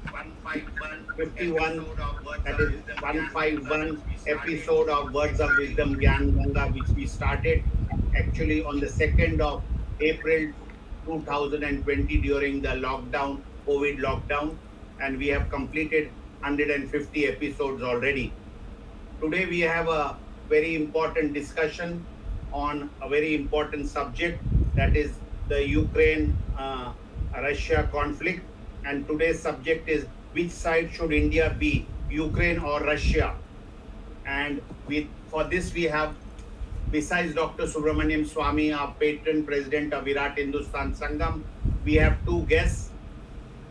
51, that is 151 episode of Words of Wisdom Gyan Ganga, which we started actually on the 2nd of April 2020 during the lockdown, COVID lockdown, and we have completed 150 episodes already. Today we have a very important discussion on a very important subject, that is the Ukraine-Russia conflict. And today's subject is, which side should India be, Ukraine or Russia? And for this we have, besides Dr. Subramanian Sawmy, our patron president of VIRAT HINDUSTAN SANGHAM, we have two guests,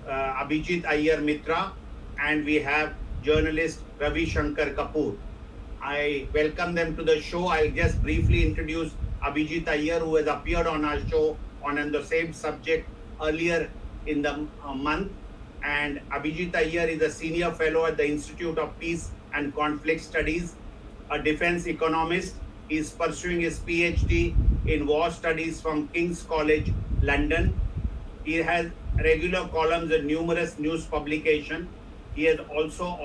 Abhijit Iyer Mitra, and we have journalist Ravi Shanker Kapoor. I welcome them to the show. I'll just briefly introduce Abhijit Iyer, who has appeared on our show on the same subject earlier in the month. And Abhijit Iyer is a senior fellow at the Institute of Peace and Conflict Studies, a defense economist. He is pursuing his PhD in war studies from King's College, London. He has regular columns in numerous news publications. He has also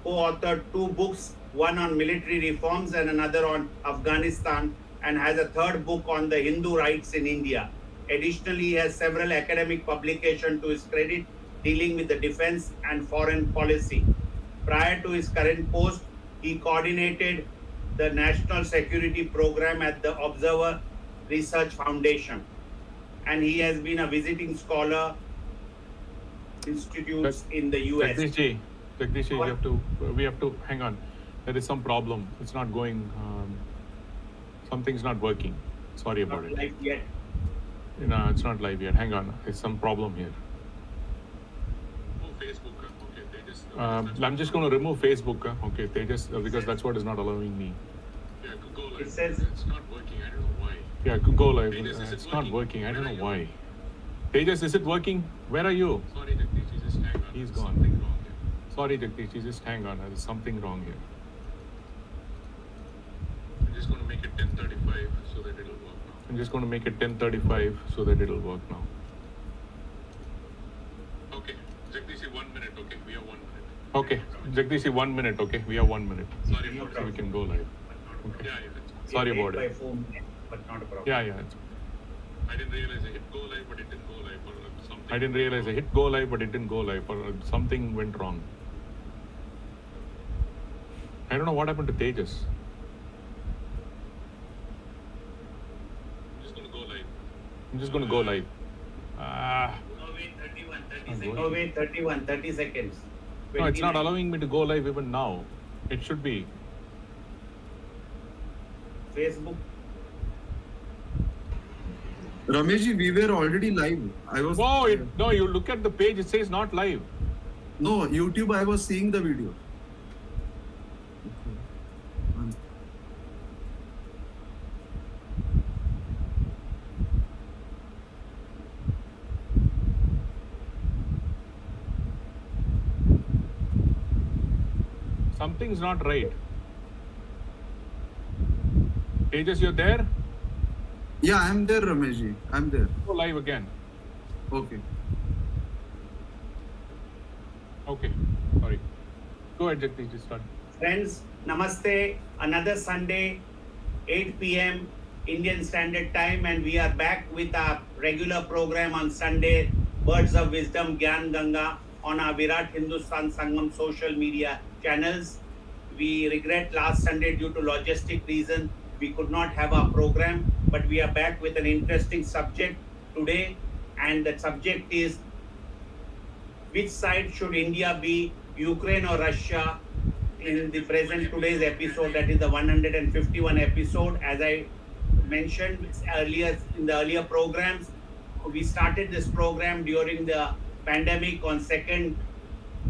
co-authored two books, one on military reforms and another on Afghanistan, and has a third book on the Hindu rights in India. Additionally, he has several academic publications to his credit dealing with the defense and foreign policy. Prior to his current post, he coordinated the National Security Program at the Observer Research Foundation, and he has been a visiting scholar institutes in the US. Jagdish, we have to hang on. There is some problem. It's not going. Something's not working. Sorry about it. Not live yet. No, it's not live yet. Hang on. There's some problem here. Oh, Facebook. Okay, they just. I'm just going to remove Facebook. Okay, they just because that's what is not allowing me. Yeah, go live. It says it's not working. I don't know why. Yeah, go live. Tejas, It's not working. I don't know Where are why. Tejas, is it working? Where are you? Sorry, Jagdish, you just hang on. He's There's gone. Something wrong here. Sorry, Jagdish, just hang on. There's something wrong here. I'm just going to make it 10:35 so that it'll work now. I'm just going to make it 10:35 so that it'll work now. Okay, Jagdish, 1 minute. Okay, we have 1 minute. Okay, Jagdish, 1 minute. Okay, we have 1 minute. Sorry No about So we it. can go live. Okay. Yeah, it's, Sorry it about by it. 4 minutes, but not a problem. Yeah. I didn't realize I hit go live, but it didn't go live or something. I didn't realize I hit go live, but it didn't go live, or something went wrong. I don't know what happened to Tejas. I'm just going to go live. I'm just going to go live. No, wait, 31, 30 I'm seconds. going. No, wait, 31, 30 seconds. No, it's not 29. allowing me to go live even now. It should be. Facebook. Rameshji, we were already live. I was. Whoa! No, you look at the page. It says not live. No, YouTube. I was seeing the video. Something's not right. Tejas, you're there? Yeah, I'm there, Rameshji. I'm there. Go live again. Okay. Okay. Sorry. Go ahead, Jagdish. Just start. Friends, namaste. Another Sunday, 8 p.m. Indian Standard Time, and we are back with our regular program on Sunday, Words of Wisdom Gyan Ganga, on our VIRAT HINDUSTAN SANGHAM social media channels. We regret last Sunday due to logistic reasons we could not have our program, but we are back with an interesting subject today, and the subject is, which side should India be, Ukraine or Russia? In the present today's episode, that is the 151 episode. As I mentioned earlier in the earlier programs, we started this program during the pandemic on 2nd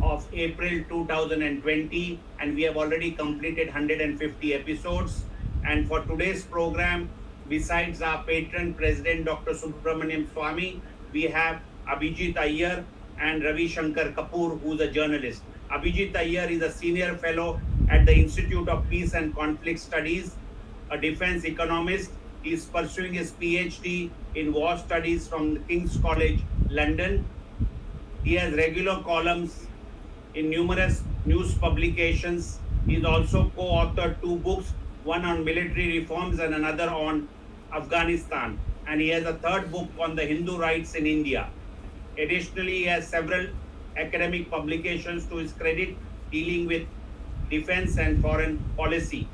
of April 2020, and we have already completed 150 episodes. And for today's program, besides our patron president Dr. Subramanian Sawmy, we have Abhijit Iyer and Ravi Shanker Kapoor, who is a journalist. Abhijit Iyer is a senior fellow at the Institute of Peace and Conflict Studies, a defense economist. He is pursuing his PhD in war studies from the King's College, London. He has regular columns in numerous news publications. He is also co-authored 2 books, one on military reforms and another on Afghanistan. And he has a 3rd book on the Hindu rights in India. Additionally, he has several academic publications to his credit dealing with defense and foreign policy.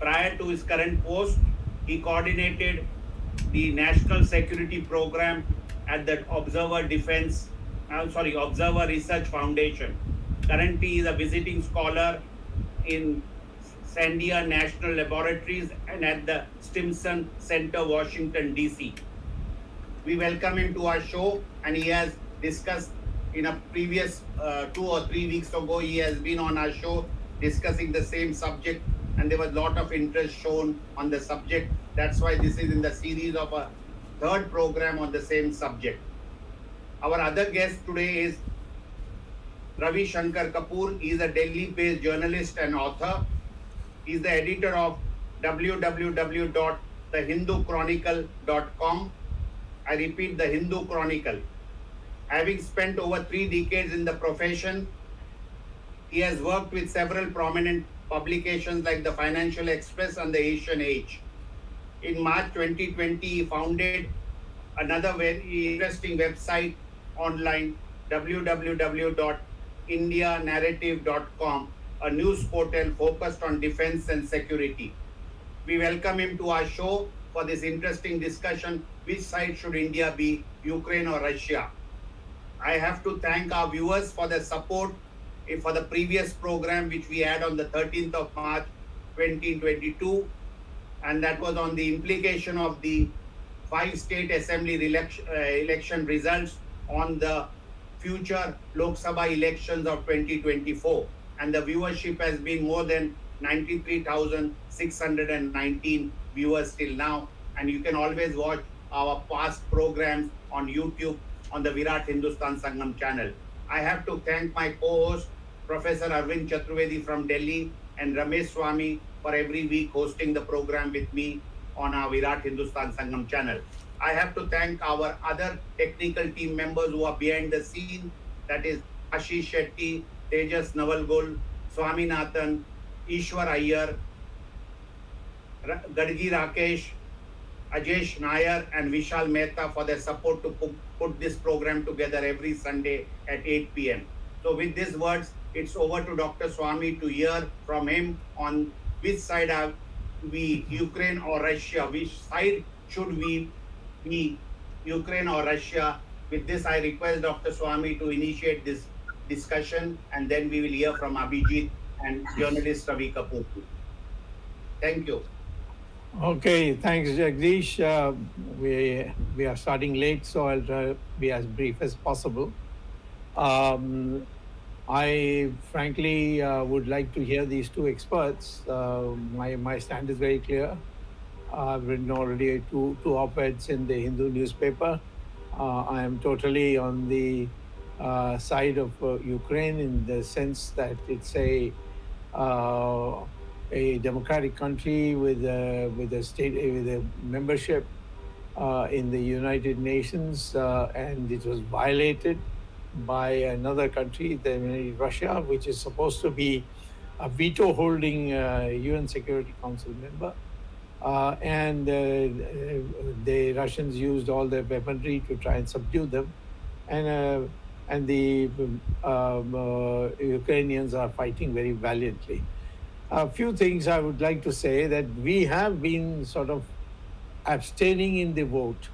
Prior to his current post, he coordinated the National Security Program at the Observer Research Foundation. Currently, he is a visiting scholar in Sandia National Laboratories and at the Stimson Center, Washington, D.C. We welcome him to our show, and he has discussed in a previous 2 or 3 weeks ago, he has been on our show discussing the same subject, and there was a lot of interest shown on the subject. That's why this is in the series of a 3rd program on the same subject. Our other guest today is Ravi Shanker Kapoor. He is a Delhi-based journalist and author. He is the editor of www.thehindochronicle.com. I repeat, The Hindu Chronicle. Having spent over 3 decades in the profession, he has worked with several prominent publications like the Financial Express and the Asian Age. In March 2020, he founded another very interesting website online, www.indianarrative.com, a news portal focused on defense and security. We welcome him to our show for this interesting discussion, which side should India be, Ukraine or Russia? I have to thank our viewers for their support for the previous program, which we had on the 13th of March 2022, and that was on the implication of the 5 state assembly election results on the future Lok Sabha elections of 2024. And the viewership has been more than 93,619 viewers till now. And you can always watch our past programs on YouTube on the VIRAT Hindustan Sangham channel. I have to thank my co-host, Professor Arvind Chaturvedi from Delhi, and Ramesh Swamy for every week hosting the program with me on our VIRAT Hindustan Sangham channel. I have to thank our other technical team members who are behind the scene, that is Ashish Shetty, Tejas Navalgul, Swaminathan, Ishwar Iyer, Gadgi Rakesh, Ajesh Nair and Vishal Mehta for their support to put this program together every Sunday at 8 p.m. So with these words, it's over to Dr. Swamy to hear from him on which side are we, Ukraine or Russia? Which side should we be, Ukraine or Russia? With this, I request Dr. Swamy to initiate this discussion, and then we will hear from Abhijit and journalist Ravi Kapoor. Thank you. Okay, thanks, Jagdish. We are starting late, so I'll try to be as brief as possible. I frankly would like to hear these 2 experts. My stand is very clear. I've written already two op-eds in the Hindu newspaper. I am totally on the side of Ukraine in the sense that it's a democratic country with a membership in the United Nations, and it was violated by another country, Russia, which is supposed to be a veto-holding UN Security Council member. And the Russians used all their weaponry to try and subdue them. And the Ukrainians are fighting very valiantly. A few things I would like to say, that we have been sort of abstaining in the vote,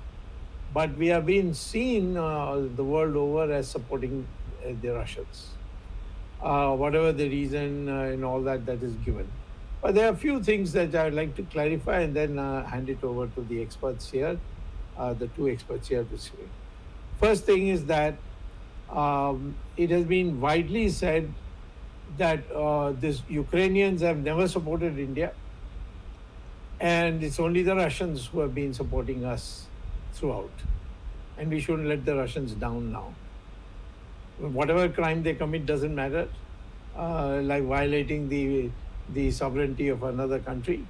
but we have been seen the world over as supporting the Russians, whatever the reason and all that is given. But there are a few things that I would like to clarify and then hand it over to the experts here, the 2 experts here to say. First thing is that it has been widely said that these Ukrainians have never supported India, and it's only the Russians who have been supporting us throughout. And we shouldn't let the Russians down now. Whatever crime they commit doesn't matter, like violating the sovereignty of another country.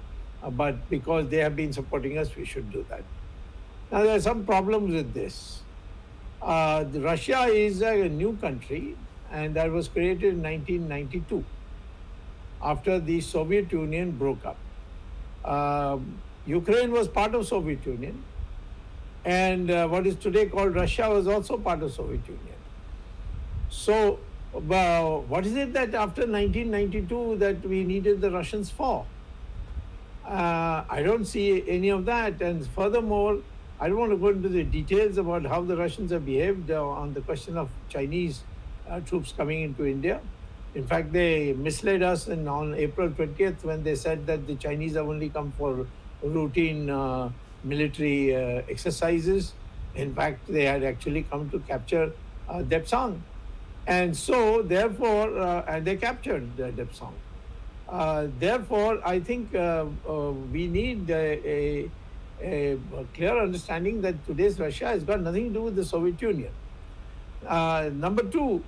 But because they have been supporting us, we should do that. Now, there are some problems with this. Russia is a new country, and that was created in 1992 after the Soviet Union broke up. Ukraine was part of Soviet Union, and what is today called Russia was also part of Soviet Union. So, what is it that after 1992 that we needed the Russians for? I don't see any of that. And furthermore, I don't want to go into the details about how the Russians have behaved on the question of Chinese troops coming into India. In fact, they misled us on April 20th when they said that the Chinese have only come for routine military exercises. In fact, they had actually come to capture Depsang. And so, therefore, and they captured Depsang. Therefore, I think we need a clear understanding that today's Russia has got nothing to do with the Soviet Union. Number two,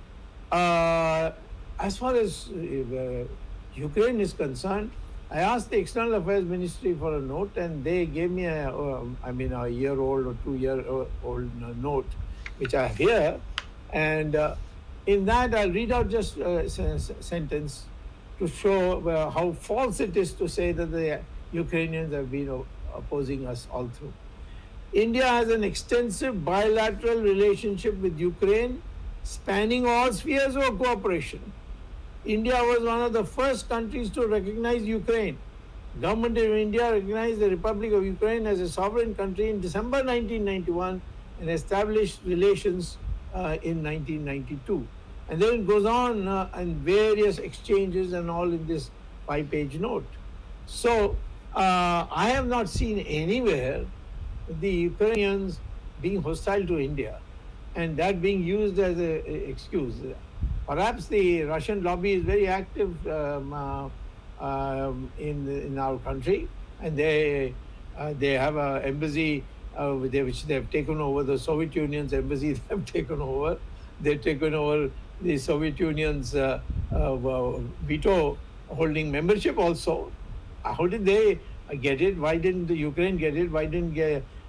as far as Ukraine is concerned, I asked the External Affairs Ministry for a note, and they gave me a year-old or 2-year-old note, which I have here. And in that, I'll read out just a sentence to show how false it is to say that the Ukrainians have been opposing us all through. India has an extensive bilateral relationship with Ukraine, spanning all spheres of cooperation. India was one of the first countries to recognize Ukraine. Government of India recognized the Republic of Ukraine as a sovereign country in December 1991 and established relations in 1992. And then it goes on and various exchanges and all in this 5-page note. So I have not seen anywhere the Ukrainians being hostile to India and that being used as an excuse. Perhaps the Russian lobby is very active in our country, and they have an embassy which they have taken over. The Soviet Union's embassy they have taken over. They've taken over the Soviet Union's veto holding membership also. How did they get it? Why didn't the Ukraine get it? Why didn't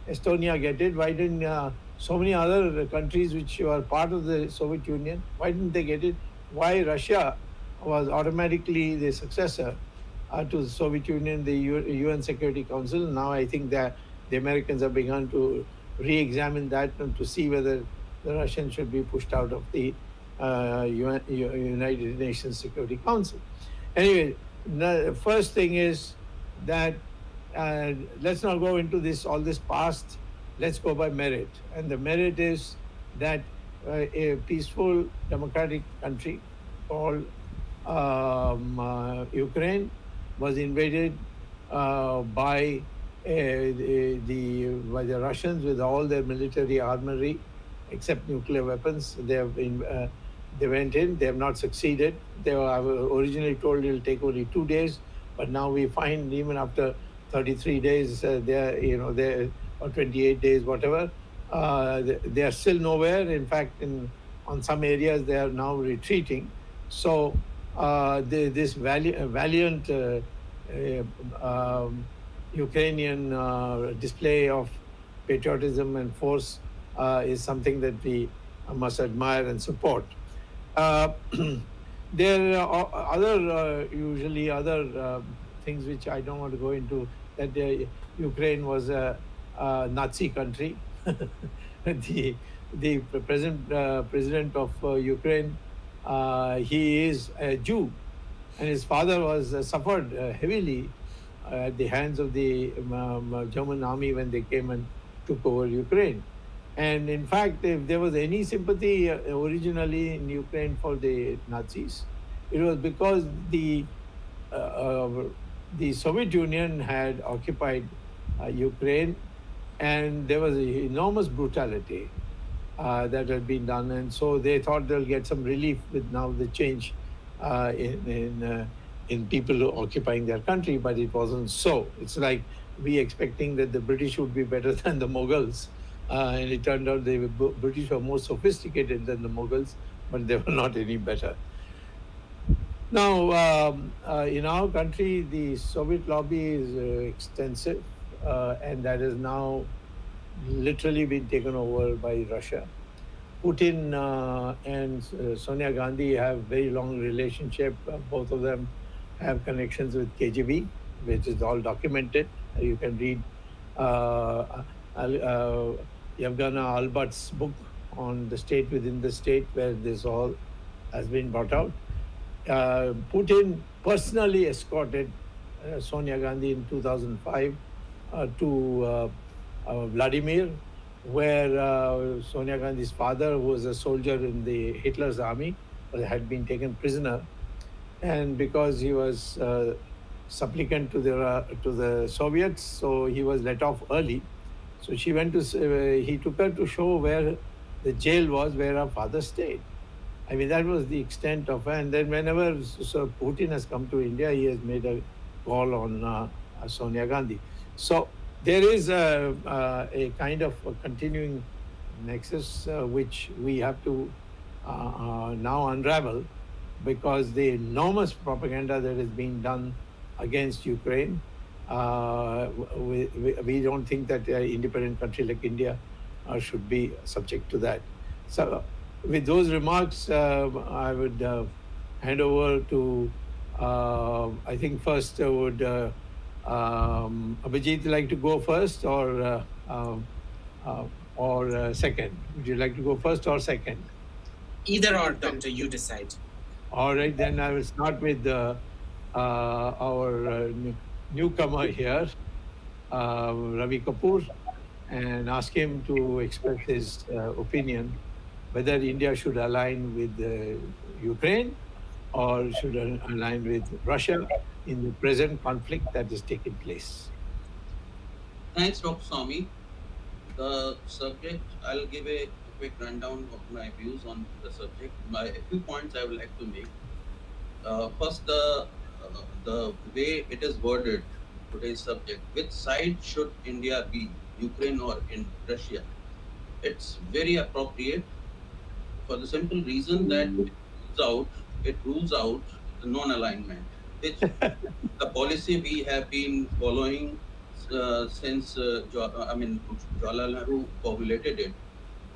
Estonia get it? Why didn't so many other countries which were part of the Soviet Union, why didn't they get it? Why Russia was automatically the successor to the Soviet Union, the UN Security Council? Now I think that the Americans have begun to re-examine that and to see whether the Russians should be pushed out of the United Nations Security Council. Anyway, the first thing is that let's not go into all this past. Let's go by merit. And the merit is that a peaceful democratic country called Ukraine was invaded by the Russians with all their military armory, except nuclear weapons. They went in. They have not succeeded. They were originally told it will take only 2 days, but now we find even after 33 days, they're or 28 days, whatever, they are still nowhere. In fact, on some areas, they are now retreating. So this valiant Ukrainian display of patriotism and force is something that we must admire and support. There are usually other things which I don't want to go into, that Ukraine was a Nazi country. the present president of Ukraine, he is a Jew, and his father was suffered heavily at the hands of the German army when they came and took over Ukraine. And in fact, if there was any sympathy originally in Ukraine for the Nazis, it was because the Soviet Union had occupied Ukraine, and there was enormous brutality that had been done, and so they thought they'll get some relief with now the change in people occupying their country, but it wasn't so. It's like we expecting that the British would be better than the Mughals, and it turned out the British were more sophisticated than the Mughals, but they were not any better. Now, in our country, the Soviet lobby is extensive, and that has now literally been taken over by Russia. Putin and Sonia Gandhi have very long relationship. Both of them have connections with KGB, which is all documented. You can read Yevgena Albert's book on the state within the state, where this all has been brought out. Putin personally escorted Sonia Gandhi in 2005 to Vladimir, where Sonia Gandhi's father, who was a soldier in the Hitler's army, had been taken prisoner, and because he was supplicant to the Soviets, so he was let off early. So she went to he took her to show where the jail was, where her father stayed. I mean, that was the extent of it. And then whenever Putin has come to India, he has made a call on Sonia Gandhi. So there is a kind of a continuing nexus which we have to now unravel, because the enormous propaganda that is being done against Ukraine, we don't think that an independent country like India should be subject to that. So with those remarks, I would hand over to, I think first would Abhijit like to go first, or second? Would you like to go first or second? Either or, Doctor, you decide. All right, then I will start with our newcomer here, Ravi Kapoor, and ask him to express his opinion whether India should align with Ukraine or should align with Russia in the present conflict that is taking place. Thanks, Dr. Sawmy. The subject, I'll give a quick rundown of my views on the subject. A few points I would like to make. First, the way it is worded, today's subject, which side should India be, Ukraine or in Russia? It's very appropriate for the simple reason that it rules out the non-alignment, which the policy we have been following since Jawaharlal Nehru formulated it.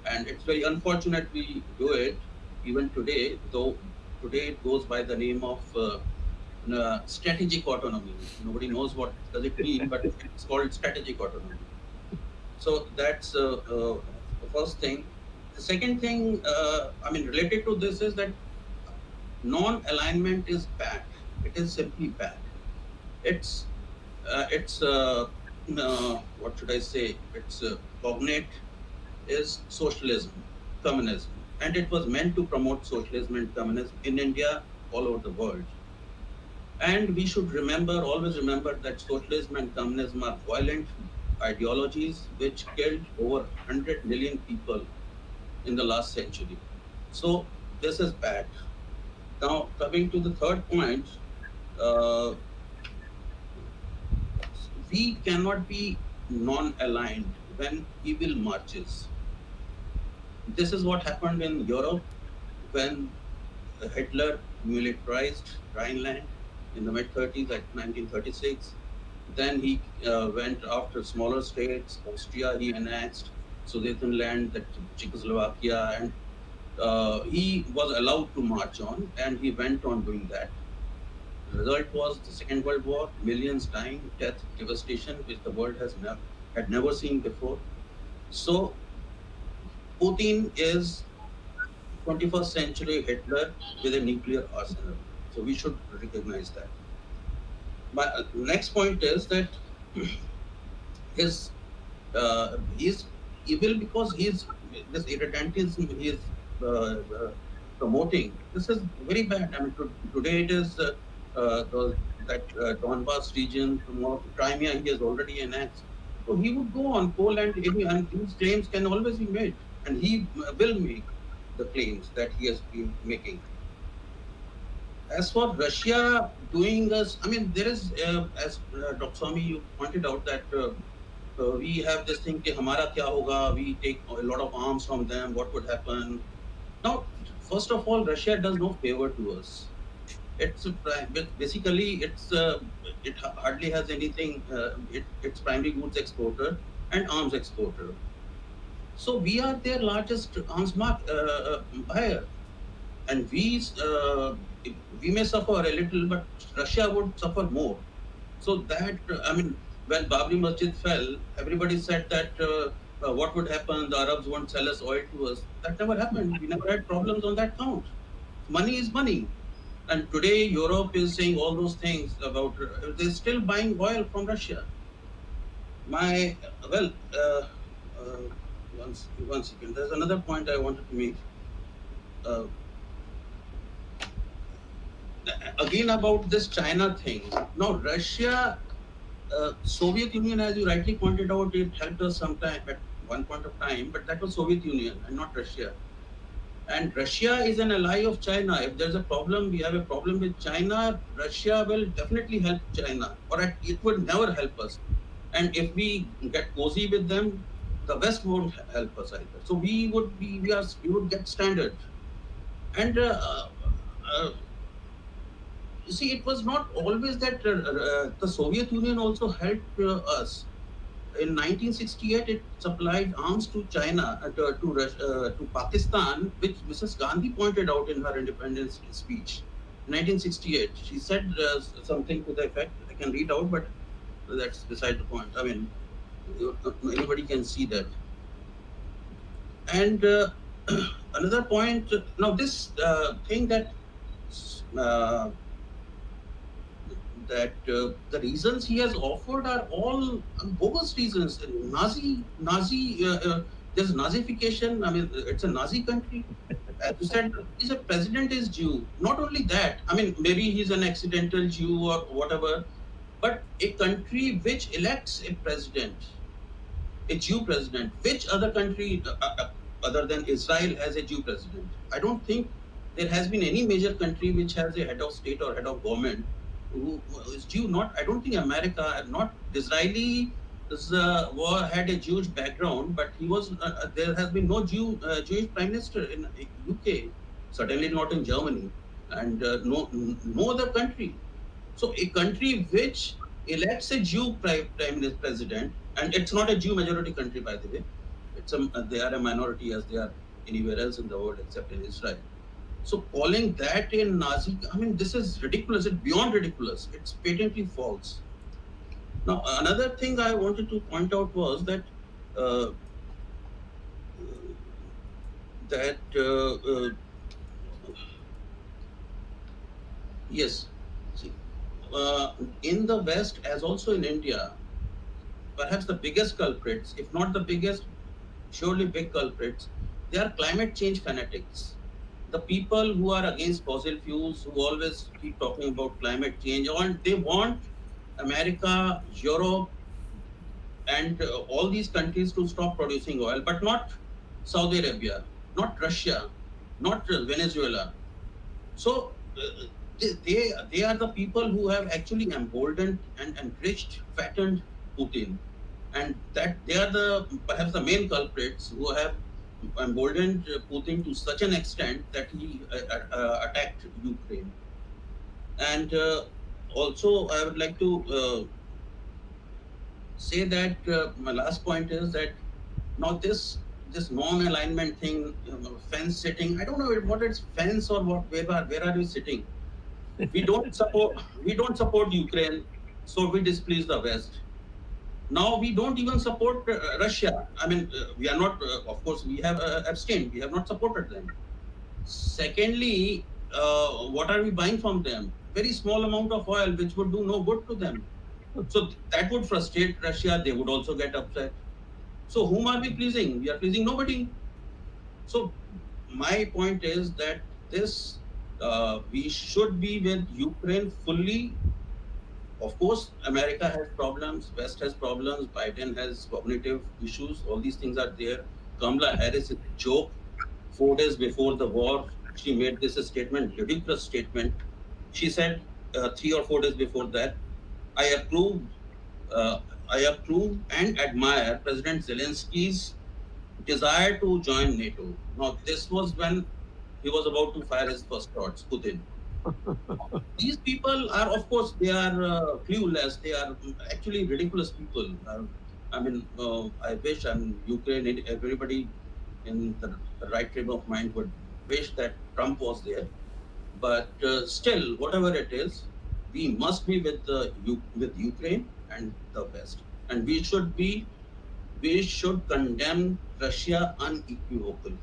And it's very unfortunate we do it even today, though today it goes by the name of strategic autonomy. Nobody knows what does it mean, but it's called strategic autonomy. So that's the first thing. The second thing, related to this is that non-alignment is bad. It is simply bad. It's what should I say? It's cognate is socialism, communism, and it was meant to promote socialism and communism in India, all over the world. And we should always remember that socialism and communism are violent ideologies which killed over 100 million people in the last century. So this is bad. Now, coming to the third point, we cannot be non-aligned when evil marches. This is what happened in Europe when Hitler militarized Rhineland in the mid-30s, like 1936. Then he went after smaller states. Austria he annexed, Sudetenland, that Czechoslovakia, and he was allowed to march on, and he went on doing that. The result was the Second World War, millions dying, death, devastation, which the world had never seen before. So Putin is 21st century Hitler with a nuclear arsenal. So we should recognize that. My next point is that he's evil because this irredentism he is promoting. This is very bad. I mean, today it is that Donbass region, Crimea, he has already annexed. So he would go on Poland, and these claims can always be made, and he will make the claims that he has been making. As for Russia doing us, I mean, there is, as Dr. Sawmy, you pointed out that we have this thing, कि हमारा क्या होगा, we take a lot of arms from them, what would happen? Now, first of all, Russia does no favor to us. It's basically it hardly has anything. It's primary goods exporter and arms exporter. So we are their largest arms buyer, and we may suffer a little, but Russia would suffer more. So that when Babri Masjid fell, everybody said that what would happen? The Arabs won't sell us oil to us. That never happened. We never had problems on that count. Money is money. And today Europe is saying all those things about they're still buying oil from Russia. My well, one second. There's another point I wanted to make. Uh, Again about this China thing. Now Russia, Soviet Union, as you rightly pointed out, it helped us sometime at one point of time, but that was Soviet Union and not Russia. And Russia is an ally of China. If there's a problem, we have a problem with China, Russia will definitely help China, or it will never help us. And if we get cozy with them, the West won't help us either. So we would get standard. And you see, it was not always that the Soviet Union also helped us. In 1968, it supplied arms to China, to Pakistan, which Mrs. Gandhi pointed out in her independence speech. In 1968, she said something to the effect, I can read out, but that's beside the point. I mean, anybody can see that. And another point, now this thing that the reasons he has offered are all bogus reasons. There's Nazification. I mean, it's a Nazi country. As you said, he's a president is Jew. Not only that, I mean, maybe he's an accidental Jew or whatever, but a country which elects a president, a Jew president, which other country other than Israel has a Jew president? I don't think there has been any major country which has a head of state or head of government who is Jew. I don't think America, not Disraeli had a Jewish background, but he was. There has been no Jewish prime minister in UK, certainly not in Germany, and no other country. So a country which elects a Jew prime minister president, and it's not a Jew majority country, by the way. They are a minority as they are anywhere else in the world except in Israel. So calling that a Nazi, I mean, this is ridiculous. It's beyond ridiculous. It's patently false. Now, another thing I wanted to point out was that yes, see, in the West as also in India, perhaps the biggest culprits, if not the biggest, surely big culprits, they are climate change fanatics. The people who are against fossil fuels, who always keep talking about climate change, they want America, Europe, and all these countries to stop producing oil, but not Saudi Arabia, not Russia, not Venezuela. So they are the people who have actually emboldened and enriched, fattened Putin, and that they are perhaps the main culprits who have emboldened Putin to such an extent that he attacked Ukraine. And also, I would like to say that my last point is that now this non-alignment thing, fence sitting. I don't know what it's fence or what. Where are we sitting? We don't support Ukraine, so we displease the West. Now we don't even support Russia. I mean, we are not. Of course, we have abstained. We have not supported them. Secondly, what are we buying from them? Very small amount of oil, which would do no good to them. So that would frustrate Russia. They would also get upset. So whom are we pleasing? We are pleasing nobody. So my point is that this we should be with Ukraine fully. Of course, America has problems, West has problems, Biden has cognitive issues, all these things are there. Kamala Harris is a joke. 4 days before the war, she made this statement, ridiculous statement. She said 3 or 4 days before that, I approve and admire President Zelensky's desire to join NATO. Now, this was when he was about to fire his first shots, Putin. These people are, of course, they are clueless. They are actually ridiculous people. I mean, I wish, and Ukraine, everybody in the right frame of mind would wish that Trump was there. But still, whatever it is, we must be with with Ukraine and the West, and we should condemn Russia unequivocally.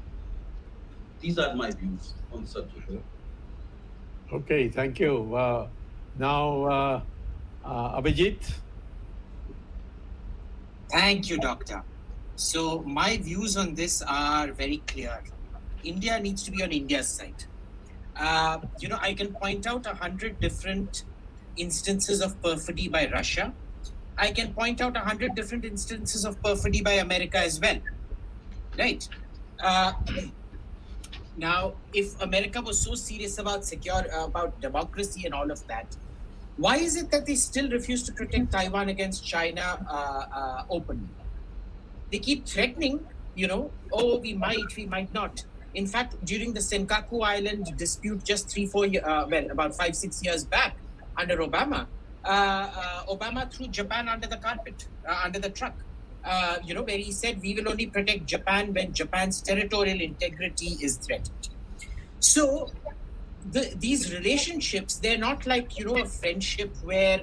These are my views on the subject. Okay, thank you. Now, Abhijit. Thank you, Doctor. So my views on this are very clear. India needs to be on India's side. I can point out 100 different instances of perfidy by Russia. I can point out 100 different instances of perfidy by America as well. Right? Now, if America was so serious about about democracy and all of that, why is it that they still refuse to protect Taiwan against China openly? They keep threatening, oh, we might not. In fact, during the Senkaku Island dispute just about 5-6 years back under Obama, Obama threw Japan under the carpet, under the truck, where he said, we will only protect Japan when Japan's territorial integrity is threatened. So these relationships, they're not like, a friendship where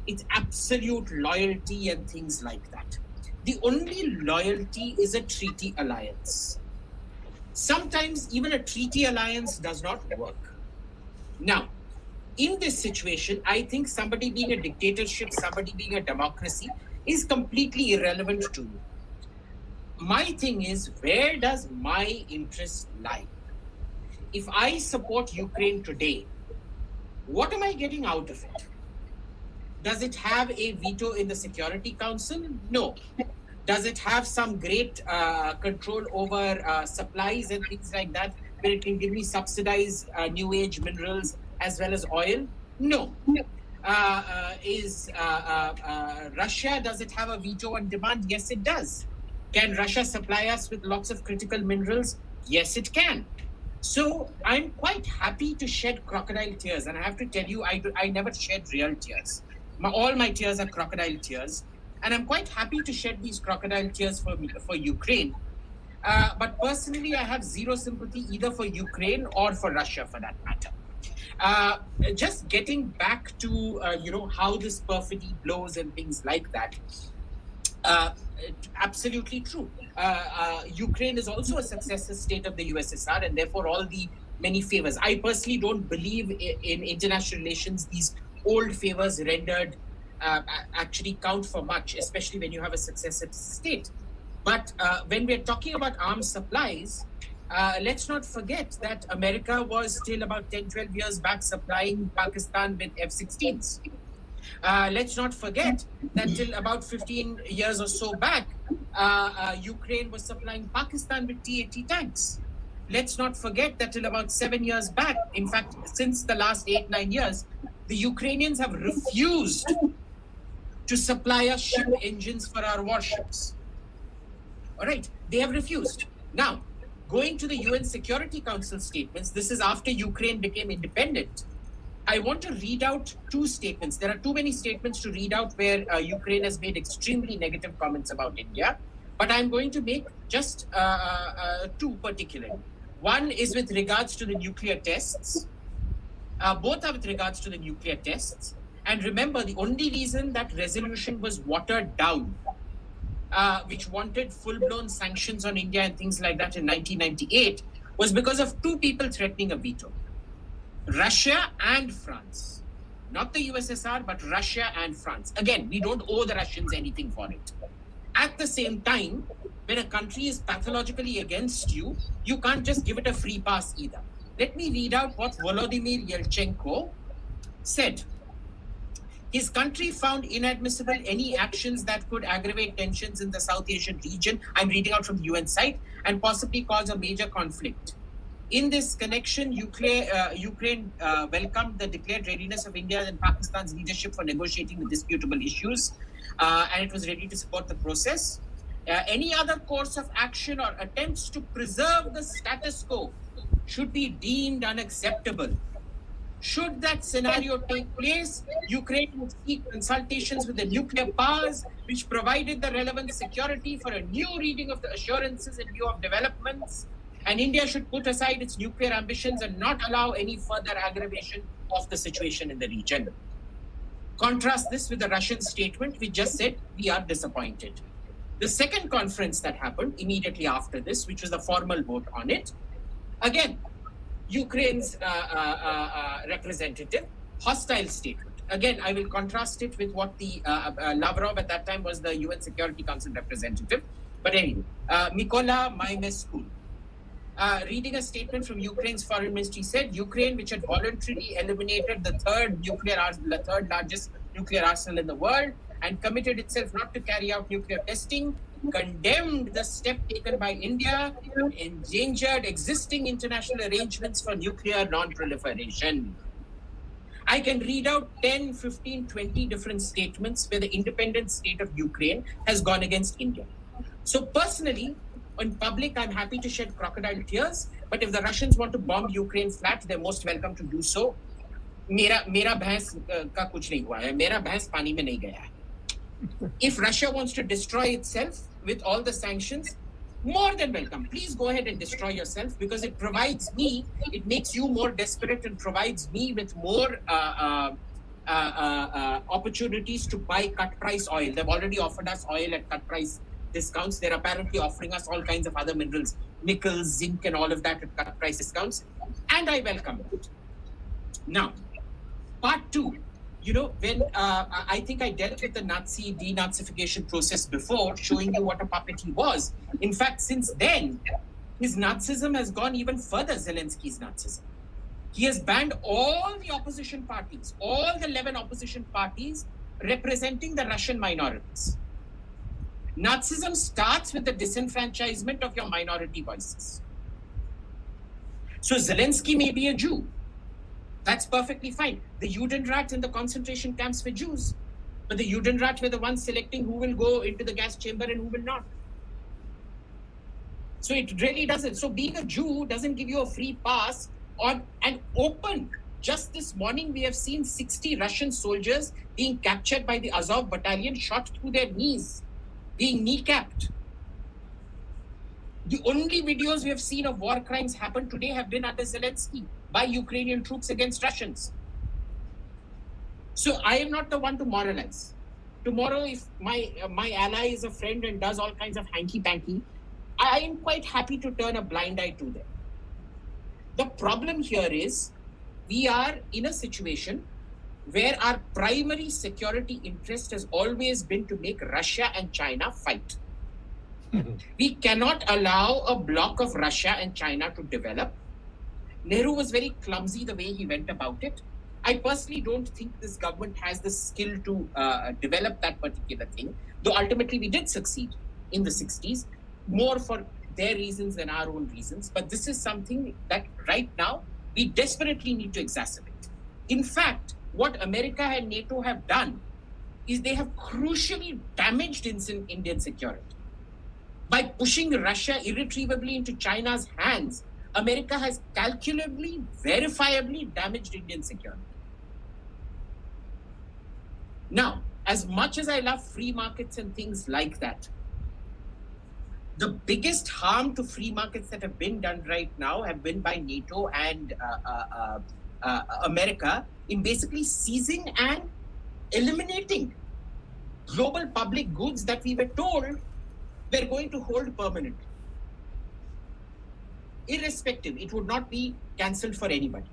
it's absolute loyalty and things like that. The only loyalty is a treaty alliance. Sometimes even a treaty alliance does not work. Now, in this situation, I think somebody being a dictatorship, somebody being a democracy is completely irrelevant to you. My thing is, where does my interest lie? If I support Ukraine today, what am I getting out of it? Does it have a veto in the Security Council? No. Does it have some great control over supplies and things like that, where it can give me subsidized new age minerals as well as oil? No. Russia, does it have a veto on demand? Yes, it does. Can Russia supply us with lots of critical minerals? Yes, it can. So I'm quite happy to shed crocodile tears. And I have to tell you, I never shed real tears. All my tears are crocodile tears. And I'm quite happy to shed these crocodile tears for Ukraine. But personally, I have zero sympathy either for Ukraine or for Russia, for that matter. Just getting back to, how this perfidy blows and things like that. Absolutely true. Ukraine is also a successor state of the USSR, and therefore all the many favors. I personally don't believe in international relations. These old favors rendered actually count for much, especially when you have a successor state. But when we're talking about arms supplies, let's not forget that America was still about 10-12 years back supplying Pakistan with F-16s. Let's not forget that till about 15 years or so back, Ukraine was supplying Pakistan with T-80 tanks. Let's not forget that till about 7 years back, in fact, since the last 8-9 years, the Ukrainians have refused to supply us ship engines for our warships. All right, they have refused. Now, going to the UN Security Council statements, this is after Ukraine became independent. I want to read out two statements. There are too many statements to read out where Ukraine has made extremely negative comments about India, but I'm going to make just two particularly. One is with regards to the nuclear tests. Both are with regards to the nuclear tests. And remember, the only reason that resolution was watered down, which wanted full-blown sanctions on India and things like that in 1998, was because of two people threatening a veto. Russia and France. Not the USSR, but Russia and France. Again, we don't owe the Russians anything for it. At the same time, when a country is pathologically against you, you can't just give it a free pass either. Let me read out what Volodymyr Yelchenko said. His country found inadmissible any actions that could aggravate tensions in the South Asian region, I'm reading out from the UN site, and possibly cause a major conflict. In this connection, Ukraine welcomed the declared readiness of India and Pakistan's leadership for negotiating the disputable issues, and it was ready to support the process. Any other course of action or attempts to preserve the status quo should be deemed unacceptable. Should that scenario take place, Ukraine would seek consultations with the nuclear powers, which provided the relevant security for a new reading of the assurances in view of developments. And India should put aside its nuclear ambitions and not allow any further aggravation of the situation in the region. Contrast this with the Russian statement, which just said, we are disappointed. The second conference that happened immediately after this, which was the formal vote on it, again, Ukraine's representative, hostile statement. Again, I will contrast it with what the Lavrov at that time was the UN Security Council representative. But anyway, Mykola Maimescu, reading a statement from Ukraine's foreign ministry, said Ukraine, which had voluntarily eliminated the third largest nuclear arsenal in the world and committed itself not to carry out nuclear testing, condemned the step taken by India, endangered existing international arrangements for nuclear non-proliferation. I can read out 10, 15, 20 different statements where the independent state of Ukraine has gone against India. So personally, in public, I'm happy to shed crocodile tears, but if the Russians want to bomb Ukraine flat, they're most welcome to do so. मेरा भैंस का कुछ नहीं हुआ है, मेरा भैंस पानी में नहीं गया है. If Russia wants to destroy itself with all the sanctions, more than welcome. Please go ahead and destroy yourself, because it provides me, it makes you more desperate and provides me with more opportunities to buy cut price oil. They've already offered us oil at cut price discounts. They're apparently offering us all kinds of other minerals, nickel, zinc, and all of that at cut price discounts. And I welcome it. Now, part two. You know, when I think I dealt with the Nazi denazification process before, showing you what a puppet he was. In fact, since then, his Nazism has gone even further, Zelensky's Nazism. He has banned all the opposition parties, all the 11 opposition parties representing the Russian minorities. Nazism starts with the disenfranchisement of your minority voices. So Zelensky may be a Jew. That's perfectly fine. The Judenrat in the concentration camps were Jews. But the Judenrat were the ones selecting who will go into the gas chamber and who will not. So it really doesn't. So being a Jew doesn't give you a free pass on an open. Just this morning, we have seen 60 Russian soldiers being captured by the Azov battalion, shot through their knees, being kneecapped. The only videos we have seen of war crimes happen today have been under Zelensky by Ukrainian troops against Russians. So I am not the one to moralize. Tomorrow, if my ally is a friend and does all kinds of hanky-panky, I am quite happy to turn a blind eye to them. The problem here is we are in a situation where our primary security interest has always been to make Russia and China fight. We cannot allow a bloc of Russia and China to develop. Nehru was very clumsy the way he went about it. I personally don't think this government has the skill to develop that particular thing, though ultimately we did succeed in the 60s, more for their reasons than our own reasons. But this is something that right now we desperately need to exacerbate. In fact, what America and NATO have done is they have crucially damaged Indian security. By pushing Russia irretrievably into China's hands, America has calculably, verifiably damaged Indian security. Now, as much as I love free markets and things like that, the biggest harm to free markets that have been done right now have been by NATO and America in basically seizing and eliminating global public goods that we were told we're going to hold permanently. Irrespective, it would not be cancelled for anybody.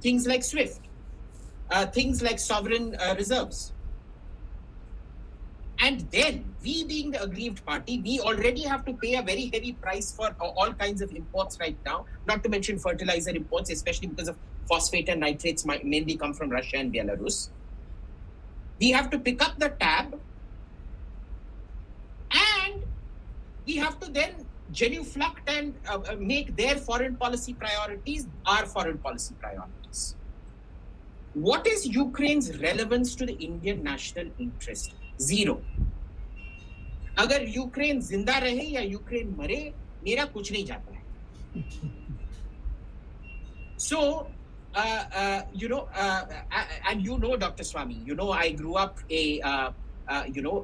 Things like SWIFT, things like sovereign reserves. And then, we being the aggrieved party, we already have to pay a very heavy price for all kinds of imports right now, not to mention fertilizer imports, especially because of phosphate and nitrates mainly come from Russia and Belarus. We have to pick up the tab, and we have to then genuflect and make their foreign policy priorities our foreign policy priorities. What is Ukraine's relevance to the Indian national interest? Zero. अगर Ukraine जिंदा रहे या Ukraine मरे, मेरा कुछ नहीं जाता है. So, And Dr. Swamy, I grew up you know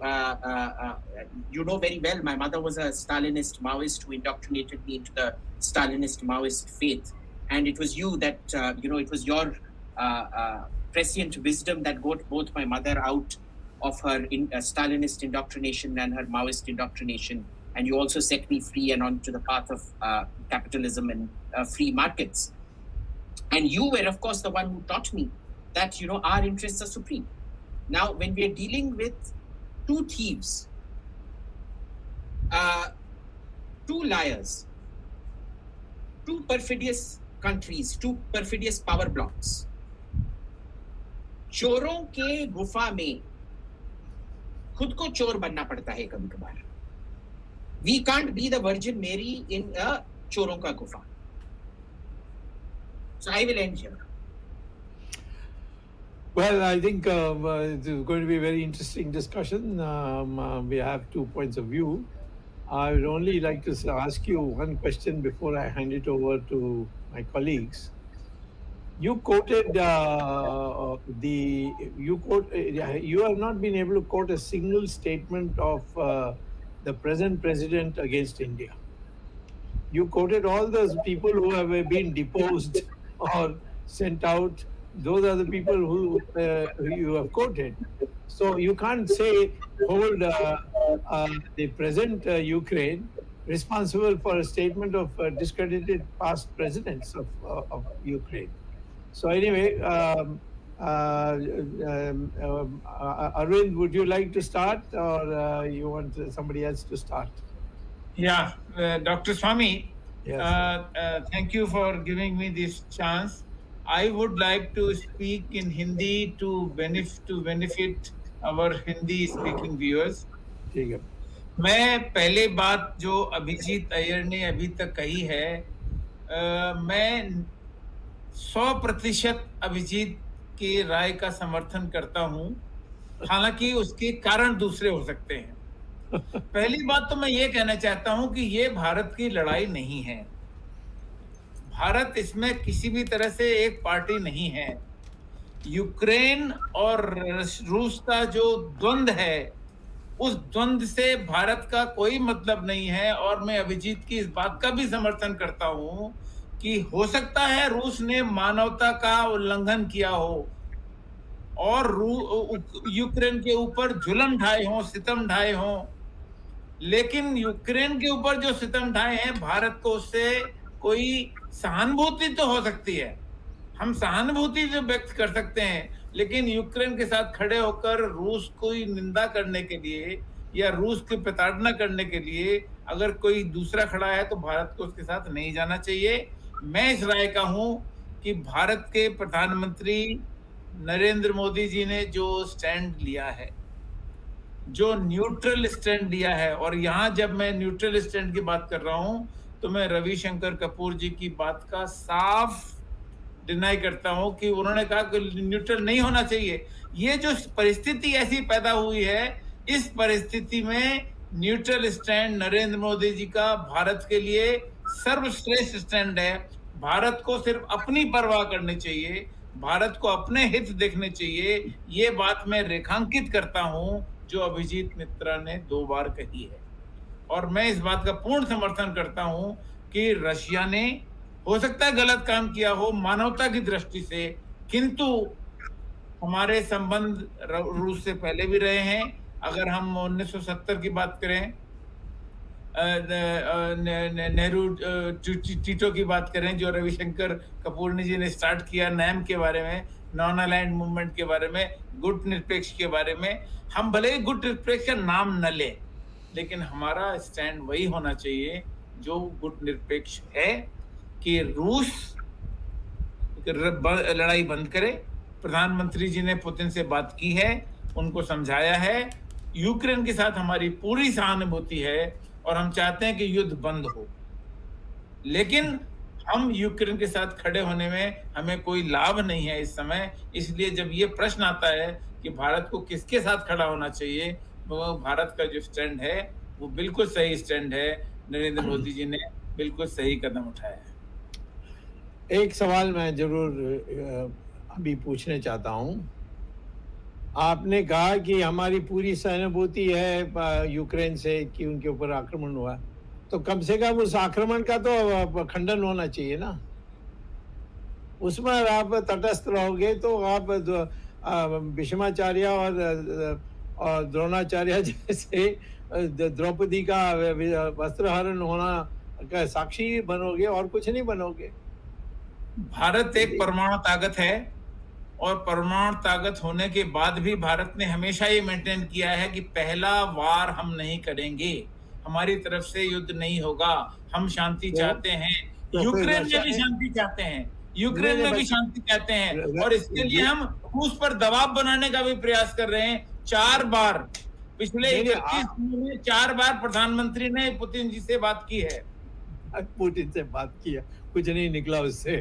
very well, my mother was a Stalinist Maoist who indoctrinated me into the Stalinist Maoist faith. And it was you that, it was your prescient wisdom that got both my mother out of her Stalinist indoctrination and her Maoist indoctrination. And you also set me free and onto the path of capitalism and free markets. And you were, of course, the one who taught me that, our interests are supreme. Now, when we are dealing with two thieves, two liars, two perfidious countries, two perfidious power blocks, चोरों के गुफा में खुद को चोर बनना पड़ता है कभी कभार. We can't be the Virgin Mary in a चोरों का गुफा. So I will end here. Well, I think it's going to be a very interesting discussion. We have 2 points of view. I would only like to ask you one question before I hand it over to my colleagues. You quoted you have not been able to quote a single statement of the present president against India. You quoted all those people who have been deposed or sent out. Those are the people who you have quoted. So you can't hold the present Ukraine responsible for a statement of discredited past presidents of Ukraine. So anyway, Arvind, would you like to start, or you want somebody else to start? Yeah, Dr. Swamy, Yes. thank you for giving me this chance. I would like to speak in Hindi to benefit our Hindi speaking viewers. ठीक है. मैं पहले बात जो अभिजीत अय्यर ने अभी तक कही है, मैं 100% अभिजीत की राय का समर्थन करता हूं, हालांकि उसके कारण दूसरे हो सकते हैं. पहली बात तो मैं ये कहना चाहता हूं कि ये भारत की लड़ाई नहीं है. भारत इसमें किसी भी तरह से एक पार्टी नहीं है. यूक्रेन और रूस का जो द्वंद्व है, उस द्वंद्व से भारत का कोई मतलब नहीं है. और मैं अभिजीत की इस बात का भी समर्थन करता हूं कि हो सकता है रूस ने मानवता का उल्लंघन किया हो और यूक्रेन के ऊपर जुल्म ढाए हों, सितम ढाए हों, लेकिन यूक्रेन के ऊपर जो सितम ढाए हैं, भारत को उससे कोई सहानुभूति तो हो सकती है. हम सहानुभूति जो व्यक्त कर सकते हैं, लेकिन यूक्रेन के साथ खड़े होकर रूस को निंदा करने के लिए या रूस की प्रताड़ना करने के लिए अगर कोई दूसरा खड़ा है तो भारत को उसके साथ नहीं जाना चाहिए. मैं इस राय का हूं कि भारत के प्रधानमंत्री नरेंद्र मोदी जी ने जो स्टैंड लिया है, जो न्यूट्रल स्टैंड लिया है, और यहाँ जब मैं न्यूट्रल स्टैंड की बात कर रहा हूं तो मैं रवि शंकर कपूर जी की बात का साफ डिनाई करता हूं कि उन्होंने कहा कि न्यूट्रल नहीं होना चाहिए. ये जो परिस्थिति ऐसी पैदा हुई है, इस परिस्थिति में न्यूट्रल स्टैंड नरेंद्र मोदी जी का भारत के लिए सर्वश्रेष्ठ स्टैंड है. भारत को सिर्फ अपनी परवाह करनी चाहिए, भारत को अपने हित देखने चाहिए. ये बात मैं रेखांकित करता हूं जो अभिजीत मित्रा ने 2 बार कही है. और मैं इस बात का पूर्ण समर्थन करता हूं कि रशिया ने हो सकता है गलत काम किया हो मानवता की दृष्टि से, किंतु हमारे संबंध रूस से पहले भी रहे हैं. अगर हम 1970 की बात करें, नेहरू टीटो की बात करें, जो रविशंकर कपूर जी ने स्टार्ट किया, नैम के बारे में, नॉन अलाइंड मूवमेंट के बारे में, गुट निरपेक्ष के बारे में, हम भले ही गुट निरपेक्ष का नाम न लें, लेकिन हमारा स्टैंड वही होना चाहिए जो गुट निरपेक्ष है कि रूस लड़ाई बंद करे. प्रधानमंत्री जी ने पुतिन से बात की है, उनको समझाया है. यूक्रेन के साथ हमारी पूरी सहानुभूति है और हम चाहते हैं कि युद्ध बंद हो, लेकिन हम यूक्रेन के साथ खड़े होने में हमें कोई लाभ नहीं है इस समय. इसलिए जब ये प्रश्न आता है कि भारत को किसके साथ खड़ा होना चाहिए, तो भारत का जो स्टैंड है वो बिल्कुल सही स्टैंड है. नरेंद्र मोदी जी ने बिल्कुल सही कदम उठाया है. एक सवाल मैं जरूर अभी पूछने चाहता हूँ। आपने कहा कि हमारी पूरी सहानुभूति है यूक्रेन से कि उनके ऊपर आक्रमण हुआ, तो कम से कम उस आक्रमण का तो खंडन होना चाहिए ना। उसमें आप तटस्थ रहोगे तो आप भीष्माचार्य और द्रोणाचार्य जैसे द्रौपदी का वस्त्रहरण होना का साक्षी बनोगे और कुछ नहीं बनोगे। भारत एक परमाणु ताकत है और परमाणु ताकत होने के बाद भी भारत ने हमेशा ये मेंटेन किया है कि पहला वार हम नहीं करेंगे, हमारी तरफ से युद्ध नहीं होगा, हम शांति चाहते हैं। यूक्रेन में भी शांति चाहते हैं, यूक्रेन में भी शांति चाहते हैं, और इसके लिए हम रूस पर दबाव बनाने का भी प्रयास कर रहे हैं। 4 बार पिछले 31 दिनों में 4 बार प्रधानमंत्री ने पुतिन जी से बात की है। पुतिन से बात किया, कुछ नहीं निकला उससे।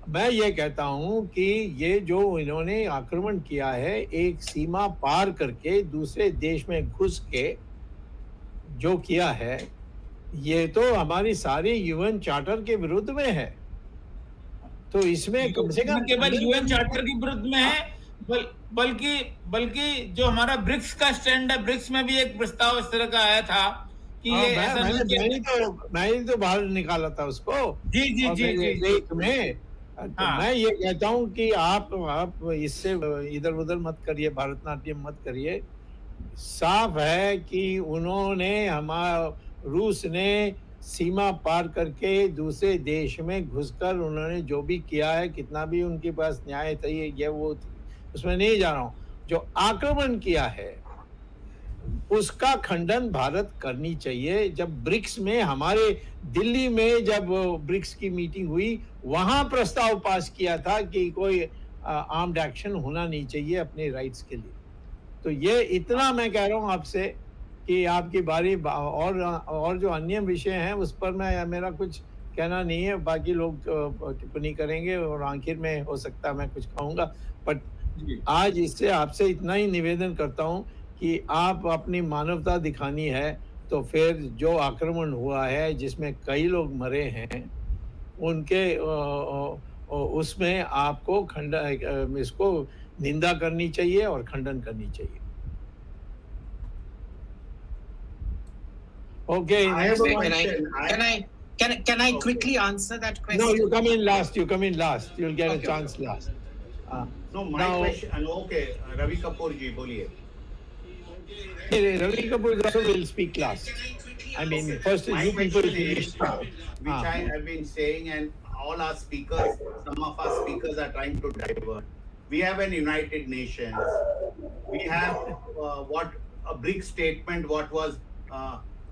मैं ये कहता हूं कि ये जो इन्होंने आक्रमण किया है एक सीमा पार करके दूसरे देश में घुस के जो किया है, ये तो हमारी सारी यूएन चार्टर के विरुद्ध में है। तो इसमें कम से कम केवल यूएन चार्टर के विरुद्ध में है, बल्कि जो हमारा ब्रिक्स का स्टैंड है, ब्रिक्स में भी एक प्रस्ताव इस तरह का आया था कि ये ऐसा मैंने तो बाहर निकाला था उसको। जी में तो मैं ये कहता हूं कि आप इससे इधर उधर मत करिए, भारतनाट्यम मत करिए। साफ है कि उन्होंने रूस ने सीमा पार करके दूसरे देश में घुसकर उन्होंने जो भी किया है, कितना भी उनके पास न्याय था, ये वो उसमें नहीं जा रहा हूं। जो आक्रमण किया है उसका खंडन भारत करनी चाहिए। जब ब्रिक्स में हमारे दिल्ली में जब ब्रिक्स की मीटिंग हुई, वहां प्रस्ताव पास किया था कि कोई आर्म्ड एक्शन होना नहीं चाहिए अपने राइट्स के लिए। तो ये इतना मैं कह रहा हूं आपसे कि आपकी बारी, और जो अन्य विषय हैं उस पर मेरा कुछ कहना नहीं है। बाकी लोग टिप्पणी करेंगे और आखिर में हो सकता है मैं कुछ कहूँगा, बट आज इससे आपसे इतना ही निवेदन करता हूं कि आप अपनी मानवता दिखानी है तो फिर जो आक्रमण हुआ है जिसमें कई लोग मरे हैं, उनके उसमें आपको इसको निंदा करनी चाहिए और खंडन करनी चाहिए। Okay. Can I quickly answer that question? No, you come in last. You'll get a chance last. No, my question. Okay, Ravi Kapoor ji, boliye. Ravi Kapoor also will speak last. I mean, first you people finish. Which I have been saying, and all our speakers, some of our speakers are trying to divert. We have an United Nations. We have what a BRIC statement, what was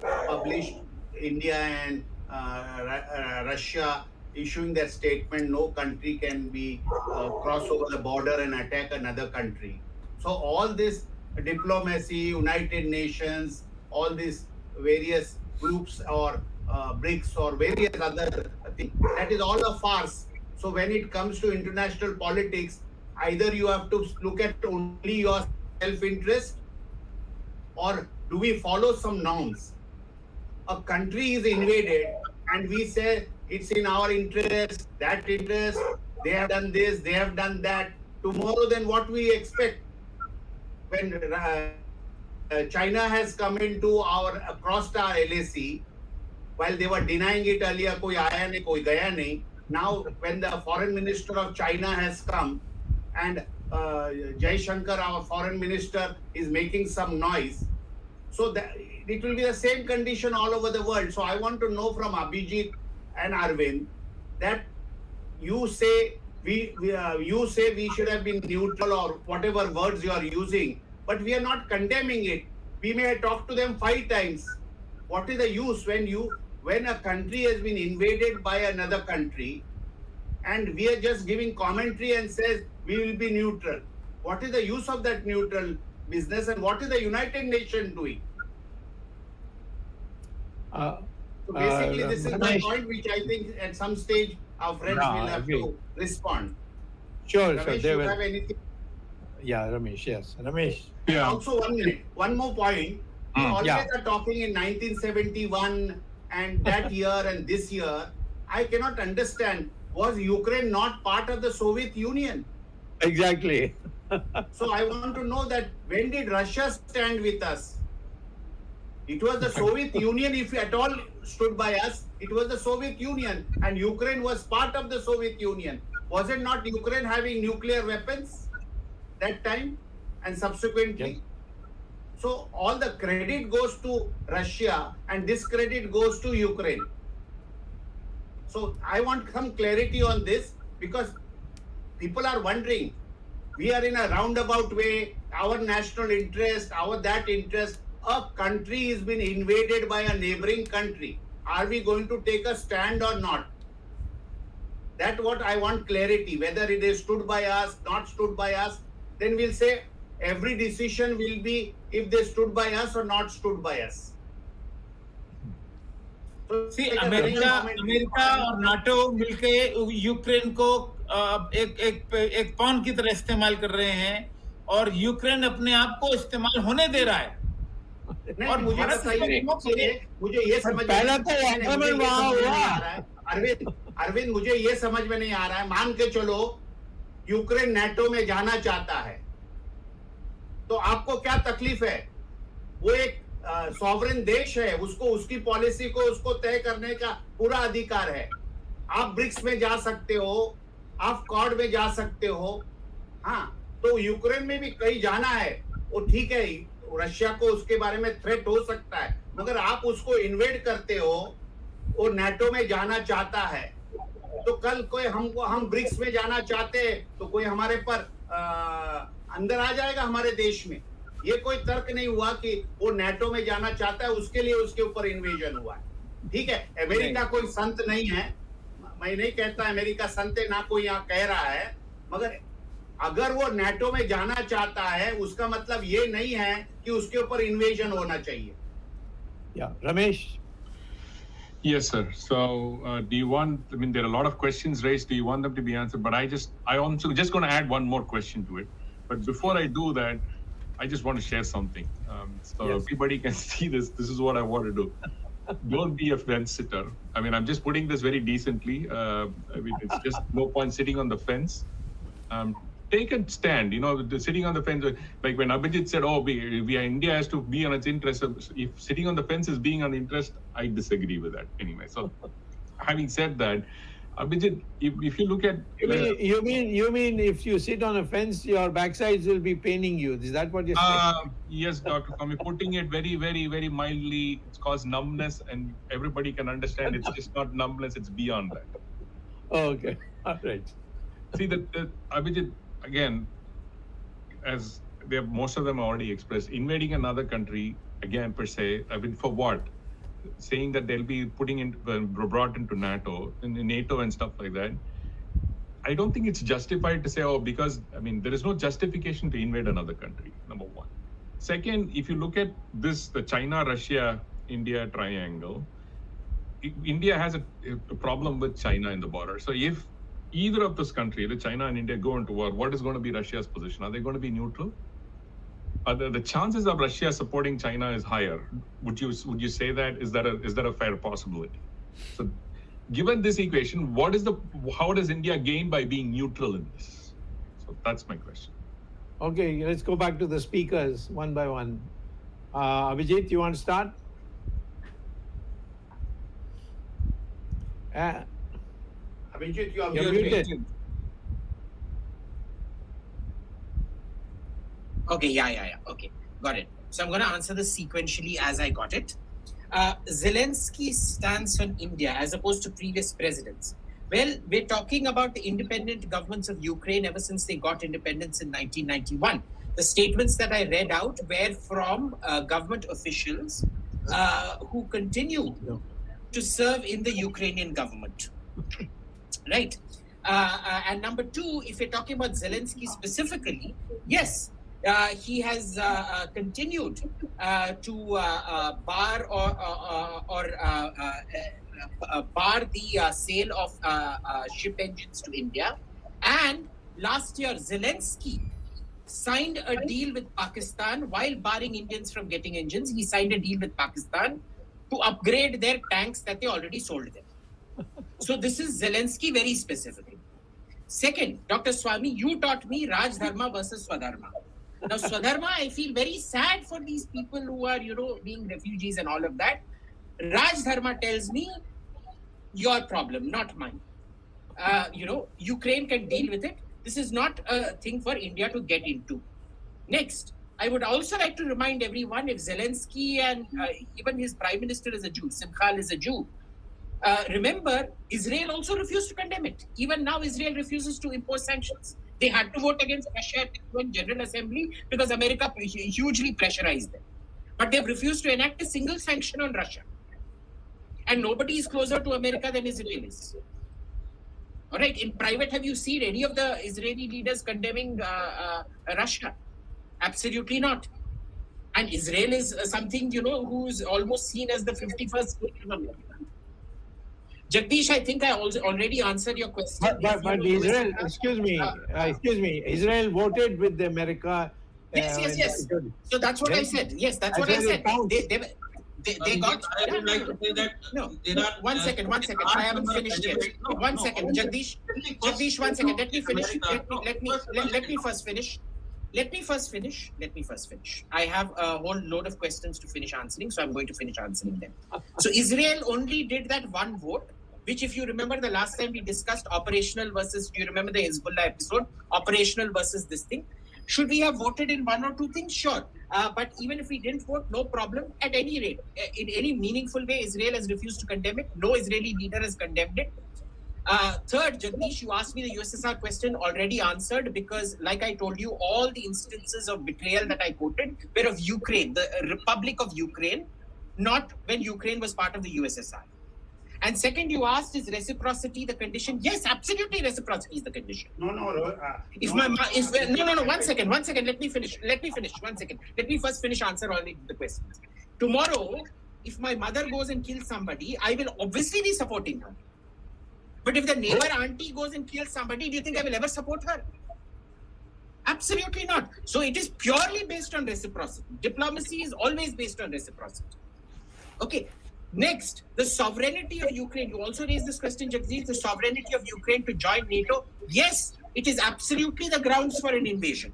published, India and Russia issuing that statement, no country can be cross over the border and attack another country. So all this diplomacy, United Nations, all these various groups or BRICS or various other things, that is all a farce. So when it comes to international politics, either you have to look at only your self-interest, or do we follow some norms? A country is invaded and we say it's in our interest, that interest, they have done this, they have done that. Tomorrow then what we expect? When China has come into crossed our LAC, while they were denying it earlier, koi aaya nahi, koi gaya nahi. Now when the foreign minister of China has come and Shankar, our foreign minister, is making some noise, so that it will be the same condition all over the world. So I want to know from Abhijit and Arvind that you say we should have been neutral or whatever words you are using, but we are not condemning it. We may have talked to them 5 times. What is the use when a country has been invaded by another country and we are just giving commentary and says we will be neutral? What is the use of that neutral business, and what is the United Nations doing? So basically, this is the point which I think at some stage our friends will have to respond. Sure, Ramesh, sure. you have anything? Yeah, Ramesh, yes. Ramesh. Yeah. Also, 1 minute. One more point. We always are talking in 1971 and that year and this year. I cannot understand was Ukraine not part of the Soviet Union? Exactly. So I want to know that when did Russia stand with us? It was the Soviet Union, if at all stood by us, it was the Soviet Union, and Ukraine was part of the Soviet Union. Was it not Ukraine having nuclear weapons that time and subsequently? Yes. So all the credit goes to Russia and discredit goes to Ukraine. So I want some clarity on this, because people are wondering, we are in a roundabout way, our national interest, our that interest, a country has been invaded by a neighboring country. Are we going to take a stand or not? That's what I want clarity, whether it is stood by us, not stood by us. Then we'll say every decision will be if they stood by us or not stood by us. So See, take a America और NATO मिलके Ukraine को एक pawn की तरह इस्तेमाल कर रहे हैं और यूक्रेन अपने आप को इस्तेमाल होने दे रहा है। नहीं, और मुझे भारत बताइए, मुझे ये समझ पहला तो नहीं, आक्रमण मुझे ये वहाँ समझ में नहीं हुआ। आ रहा है। अरविंद मुझे ये समझ में नहीं आ रहा है, मान के चलो यूक्रेन नाटो में जाना चाहता है, तो आपको क्या तकलीफ है? वो एक सॉवरेन देश है, उसको उसकी पॉलिसी को उसको तय करने का पूरा अधिकार है। आप ब्रिक्स में जा सकते हो, आप क्वाड में जा सकते हो, हाँ, तो यूक्रेन में भी कहीं जाना है, वो ठीक है, रशिया को उसके बारे में थ्रेट हो सकता है, मगर आप उसको इन्वेड करते हो, वो नाटो में जाना चाहता है, तो कल कोई हम ब्रिक्स में जाना चाहते हैं तो कोई हमारे पर अंदर आ जाएगा हमारे देश में। ये कोई तर्क नहीं हुआ कि वो नाटो में जाना चाहता है, उसके लिए उसके ऊपर इन्वेजन हुआ है। ठीक है, अमेरिका कोई संत नहीं है, मैं नहीं कहता अमेरिका संत है, ना कोई यहाँ कह रहा है, मगर अगर वो नाटो में जाना चाहता है उसका मतलब ये नहीं है कि उसके ऊपर इन्वेजन होना चाहिए। Ramesh. Yes, sir. So, do you want? I mean, there are a lot of questions raised. Do you want them to be answered? But I also just going to add one more question to it. But before I do that, I just want to share something. So Yes. everybody can see this. This is what I want to do. Don't be a fence sitter. I mean, I'm just putting this very decently. I mean, it's just no point sitting on the fence. Take a stand. You know, sitting on the fence, like when Abhijit said, "Oh, India has to be on its interest." If sitting on the fence is being on interest, I disagree with that. Anyway, so having said that, Abhijit, if you look at You mean if you sit on a fence, your backsides will be paining you? Is that what you're saying? yes, Dr. Sawmy, putting it very, very, very mildly, it's caused numbness, and everybody can understand it's just not numbness; it's beyond that. Okay, all right. See, the Abhijit, again, as most of them already expressed, invading another country, again, per se, I mean, for what? Saying that they'll be brought into NATO and stuff like that. I don't think it's justified to say, oh, because, I mean, there is no justification to invade another country, number one. Second, if you look at this, the China, Russia, India triangle, India has a problem with China in the border. So if either of those countries, the China and India, go into war, what is going to be Russia's position? Are they going to be neutral? The chances of Russia supporting China is higher. Would you say that? Is that a fair possibility? So, given this equation, how does India gain by being neutral in this? So that's my question. Okay, let's go back to the speakers one by one. Abhijit, you want to start? Abhijit, you are You're muted. Okay, yeah. Okay, got it. So I'm going to answer this sequentially as I got it. Zelensky's stance on India as opposed to previous presidents. Well, we're talking about the independent governments of Ukraine ever since they got independence in 1991. The statements that I read out were from government officials who continue to serve in the Ukrainian government. Right? And number two, if you're talking about Zelensky specifically, yes, he has continued to bar the sale of ship engines to India. And last year, Zelensky signed a deal with Pakistan while barring Indians from getting engines. He signed a deal with Pakistan to upgrade their tanks that they already sold them. So this is Zelensky very specifically. Second, Dr. Swamy, you taught me Raj Dharma versus Swadharma. Now, Swadharma, I feel very sad for these people who are, being refugees and all of that. Raj Dharma tells me, your problem, not mine. Ukraine can deal with it. This is not a thing for India to get into. Next, I would also like to remind everyone, if Zelensky and even his prime minister is a Jew, Simchal is a Jew, remember, Israel also refused to condemn it. Even now, Israel refuses to impose sanctions. They had to vote against Russia at the UN General Assembly because America hugely pressurized them. But they've refused to enact a single sanction on Russia. And nobody is closer to America than Israel is. All right, in private, have you seen any of the Israeli leaders condemning Russia? Absolutely not. And Israel is something, who's almost seen as the 51st state of America. Jagdish, I think I already answered your question. But Israel, excuse me, Israel voted with America. Yes. So that's what I said. Yes, that's what I said. They got. I would like to say that there are. One second. I haven't finished yet. One second, Jagdish, 1 second. Let me finish. Let me first finish. I have a whole load of questions to finish answering, so I'm going to finish answering them. So Israel only did that one vote, which, if you remember the last time we discussed operational versus, do you remember the Hezbollah episode? Operational versus this thing. Should we have voted in one or two things? Sure. But even if we didn't vote, no problem. At any rate, in any meaningful way, Israel has refused to condemn it. No Israeli leader has condemned it. Third, Jagdish, you asked me the USSR question, already answered, because like I told you, all the instances of betrayal that I quoted were of Ukraine, the Republic of Ukraine, not when Ukraine was part of the USSR. And second, you asked, is reciprocity the condition? Yes, absolutely, reciprocity is the condition. No. No, 1 second, let me finish, 1 second. Let me first finish answer all the questions. Tomorrow, if my mother goes and kills somebody, I will obviously be supporting her. But if the neighbor auntie goes and kills somebody, do you think I will ever support her? Absolutely not. So it is purely based on reciprocity. Diplomacy is always based on reciprocity. Okay. Next, the sovereignty of Ukraine. You also raised this question, Jagdish, the sovereignty of Ukraine to join NATO. Yes, it is absolutely the grounds for an invasion.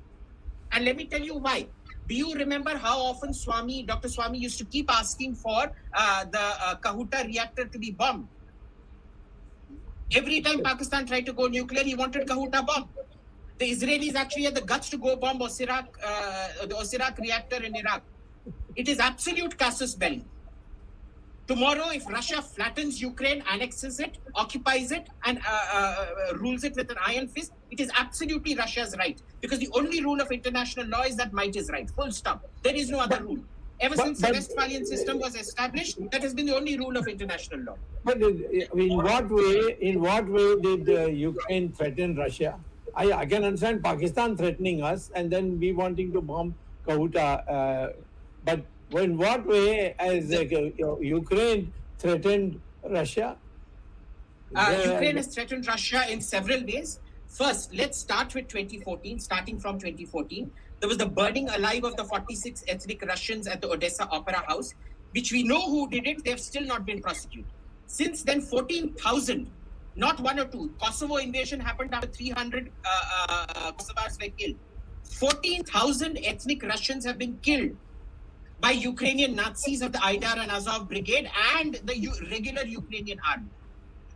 And let me tell you why. Do you remember how often Dr. Swamy used to keep asking for the Kahuta reactor to be bombed? Every time Pakistan tried to go nuclear, he wanted Kahuta bomb. The Israelis actually had the guts to go bomb the Osirak reactor in Iraq. It is absolute casus belli. Tomorrow, if Russia flattens Ukraine, annexes it, occupies it, and rules it with an iron fist, it is absolutely Russia's right. Because the only rule of international law is that might is right. Full stop. There is no other rule. Ever since the Westphalian system was established, that has been the only rule of international law. But in what way did Ukraine threaten Russia? I can understand Pakistan threatening us and then we wanting to bomb Kahuta. But in what way has Ukraine threatened Russia? Ukraine has threatened Russia in several ways. First, let's start with 2014. Starting from 2014, there was the burning alive of the 46 ethnic Russians at the Odessa Opera House, which we know who did it. They have still not been prosecuted. Since then, 14,000, not one or two. Kosovo invasion happened after 300 Kosovars were killed. 14,000 ethnic Russians have been killed by Ukrainian Nazis of the Aidar and Azov Brigade and the regular Ukrainian army.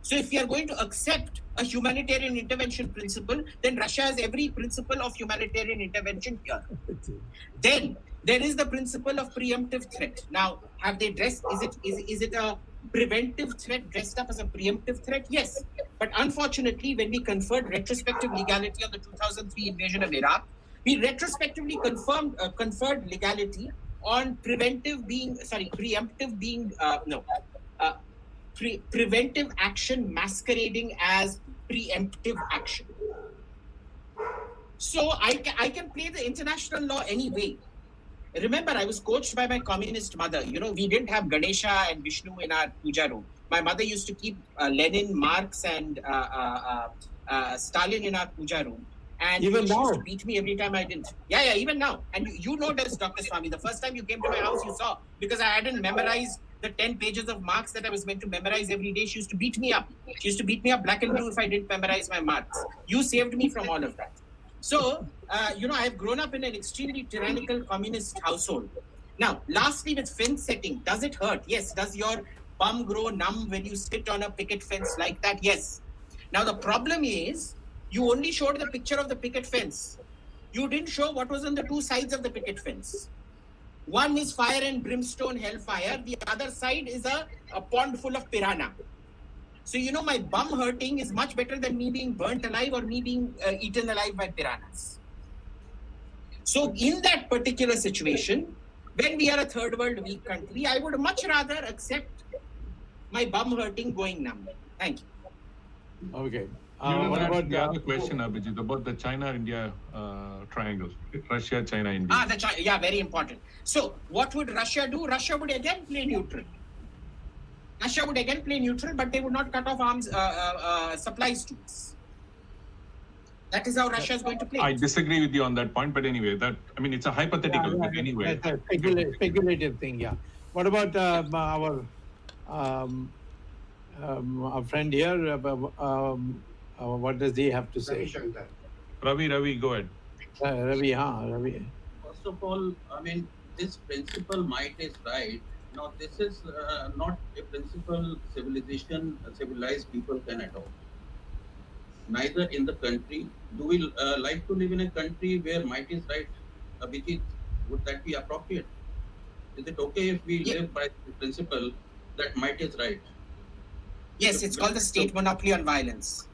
So if we are going to accept a humanitarian intervention principle, then Russia has every principle of humanitarian intervention here. Then there is the principle of preemptive threat. Now, have they dressed, is it a preventive threat dressed up as a preemptive threat? Yes. But unfortunately, when we conferred retrospective legality on the 2003 invasion of Iraq, we retrospectively conferred legality on preventive action masquerading as preemptive action. So I can play the international law anyway. Remember, I was coached by my communist mother. We didn't have Ganesha and Vishnu in our puja room. My mother used to keep Lenin, Marx, and Stalin in our puja room. And even now, used to beat me every time I didn't. Yeah, even now. And you know this, Dr. Swamy. The first time you came to my house, you saw, because I hadn't memorized the 10 pages of marks that I was meant to memorize every day. She used to beat me up. She used to beat me up black and blue if I didn't memorize my marks. You saved me from all of that. So, I have grown up in an extremely tyrannical communist household. Now, lastly, with fence setting, does it hurt? Yes. Does your bum grow numb when you sit on a picket fence like that? Yes. Now, the problem is, you only showed the picture of the picket fence. You didn't show what was on the two sides of the picket fence. One is fire and brimstone, hellfire. The other side is a pond full of piranha. So, my bum hurting is much better than me being burnt alive or me being eaten alive by piranhas. So, in that particular situation, when we are a third world weak country, I would much rather accept my bum hurting going numb. Thank you. Okay. What about the other question, Abhijit, about the China-India triangle, Russia, China, India? Very important. So, what would Russia do? Russia would again play neutral. But they would not cut off arms supplies to us. That is how Russia is going to play. I disagree with you on that point, but anyway, it's a hypothetical thing anyway. That's a speculative thing, yeah. What about our friend here? What does he have to say? Ravi Shanker. Ravi, go ahead. Ravi. First of all, this principle might is right. Now, this is not a principle civilized people can adopt. Neither in the country. Do we like to live in a country where might is right? Abhijit, would that be appropriate? Is it okay if we live by the principle that might is right? Yes, it's called the state monopoly on violence.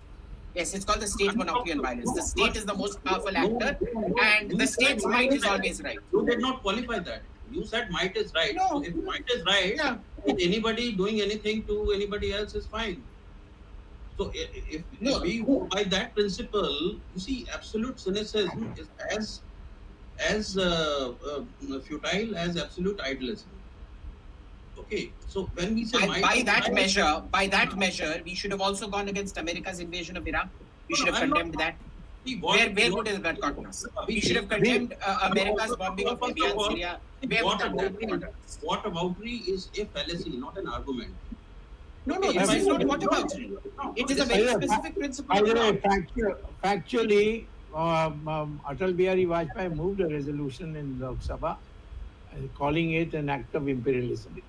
The state is the most powerful actor, and the state's might is always right. You did not qualify that. You said might is right. No. So if might is right, anybody doing anything to anybody else is fine. So if we go by that principle, you see, absolute cynicism is as futile as absolute idealism. Okay, so when we say by that measure, we should have also gone against America's invasion of Iraq. We should have condemned that. Where would it have gotten us? We should have condemned America's bombing of Libya and Syria. Whataboutery is a fallacy, not an argument. No, this is not whataboutery. It is a very specific principle. Factually, Atal Bihari Vajpayee moved a resolution in Lok Sabha calling it an act of imperialism.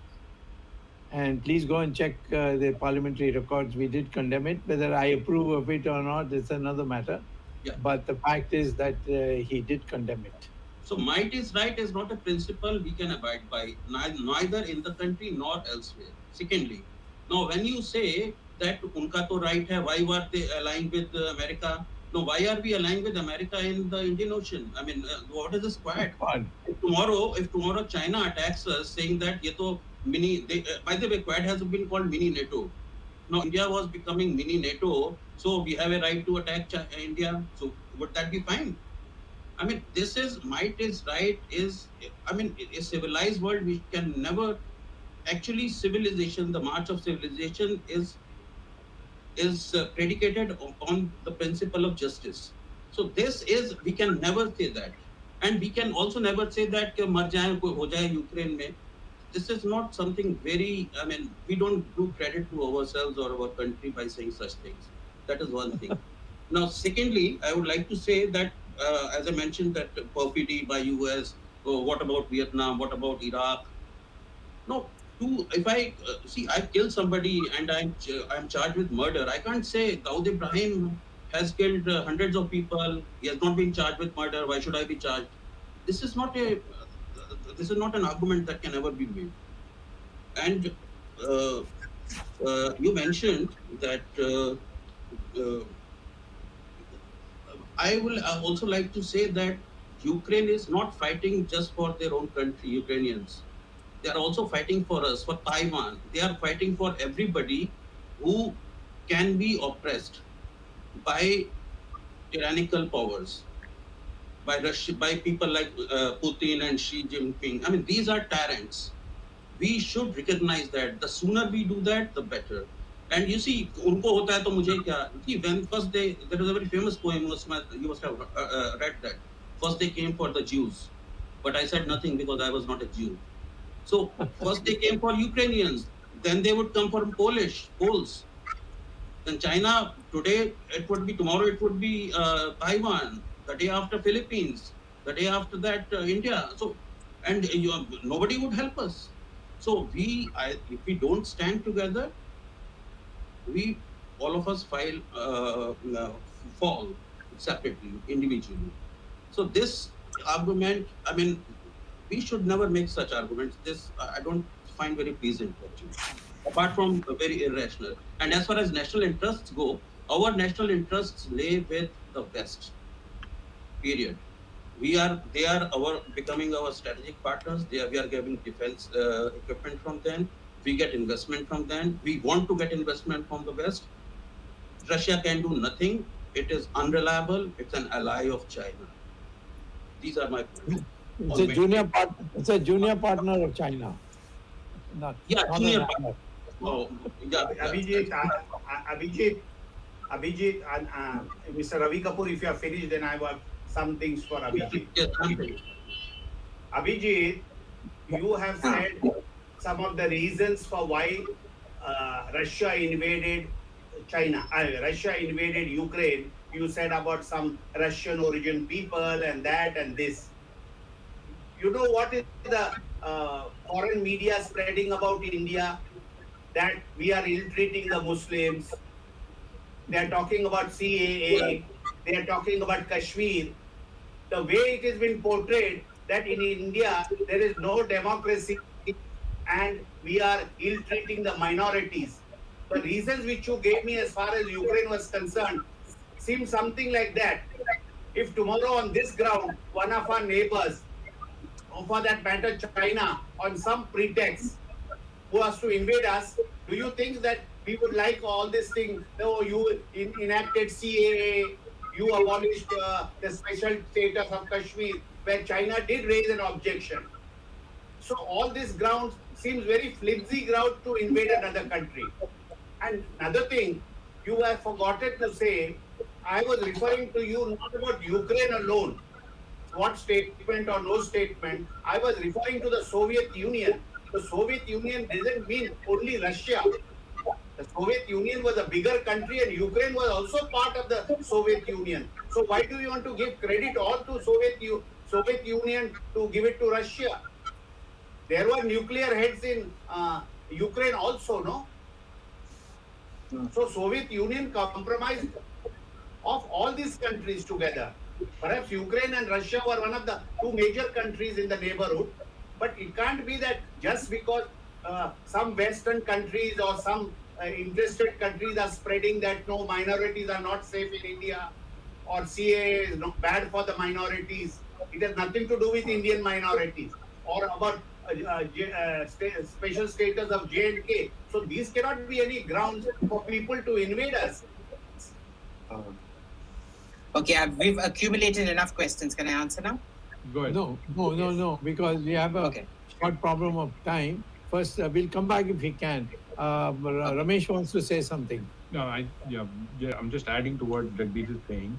And please go and check the parliamentary records. We did condemn it. Whether I approve of it or not is another matter. Yeah. But the fact is that he did condemn it. So might is right is not a principle we can abide by, neither in the country nor elsewhere. Secondly, now when you say that unka to right hai, why were they aligned with America? No, why are we aligned with America in the Indian Ocean? What is this Quad? If tomorrow China attacks us saying that ye to by the way, Quad has been called mini NATO. Now India was becoming mini NATO, so we have a right to attack India. So would that be fine? This is might is right is, a civilized world we can never, actually civilization, the march of civilization is predicated on the principle of justice. So we can never say that. And we can also never say that mar jaye, koi ho jaye Ukraine mein. This is not something very, we don't do credit to ourselves or our country by saying such things. That is one thing. Now, secondly, I would like to say that, as I mentioned, that perfidy by US, what about Vietnam, what about Iraq? No, if I killed somebody and I'm charged with murder, I can't say Dawood Ibrahim has killed hundreds of people. He has not been charged with murder. Why should I be charged? This is not an argument that can ever be made. And you mentioned that I will also like to say that Ukraine is not fighting just for their own country, Ukrainians. They are also fighting for us, for Taiwan. They are fighting for everybody who can be oppressed by tyrannical powers, by Russia, by people like Putin and Xi Jinping. These are tyrants. We should recognize that. The sooner we do that, the better. And you see, unko hota hai to mujhe kya? See, when first there is a very famous poem, you must have read that. First they came for the Jews, but I said nothing because I was not a Jew. So first they came for Ukrainians, then they would come for Poles. Then China, today it would be, tomorrow it would be Taiwan, the day after Philippines, the day after that India. So, and nobody would help us. So if we don't stand together, all of us fall separately, individually. So this argument, I mean, we should never make such arguments. This I don't find very pleasant, actually, apart from very irrational. And as far as national interests go, our national interests lay with the West. Period. They are becoming our strategic partners. We are getting defense equipment from them. We get investment from them. We want to get investment from the West. Russia can do nothing. It is unreliable. It's an ally of China. These are my points. It's a junior partner of China. Not junior an partner. ally. Oh, yeah. Abhijit, and Mr. Ravi Kapoor, if you are finished, then I have some things for Abhijit. Yes, I'm finished. Abhijit, you have said some of the reasons for why Russia invaded China. Russia invaded Ukraine. You said about some Russian origin people and that and this. You know what is the foreign media spreading about India? That we are ill-treating the Muslims. They are talking about CAA. They are talking about Kashmir. The way it has been portrayed that in India there is no democracy and we are ill-treating the minorities. The reasons which you gave me as far as Ukraine was concerned seem something like that. If tomorrow on this ground, one of our neighbors, or for that matter China, on some pretext, who has to invade us, do you think that we would like all this thing? No, you enacted CAA, you abolished the special status of Kashmir, where China did raise an objection. So all this ground seems very flimsy ground to invade another country. And another thing, you have forgotten to say, I was referring to you not about Ukraine alone, what statement or no statement. I was referring to the Soviet Union. The Soviet Union doesn't mean only Russia. The Soviet Union was a bigger country and Ukraine was also part of the Soviet Union. So why do you want to give credit all to Soviet Union to give it to Russia? There were nuclear heads in Ukraine also, no? So Soviet Union compromised of all these countries together. Perhaps Ukraine and Russia were one of the two major countries in the neighborhood. But it can't be that just because some Western countries or some interested countries are spreading that no, minorities are not safe in India or CAA is bad for the minorities. It has nothing to do with Indian minorities or about special status of J&K. So these cannot be any grounds for people to invade us. Okay, we've accumulated enough questions. Can I answer now? Go ahead. No, because we have a short problem of time. First, we'll come back if we can. Ramesh wants to say something. No, I'm just adding to what Jagdish is saying.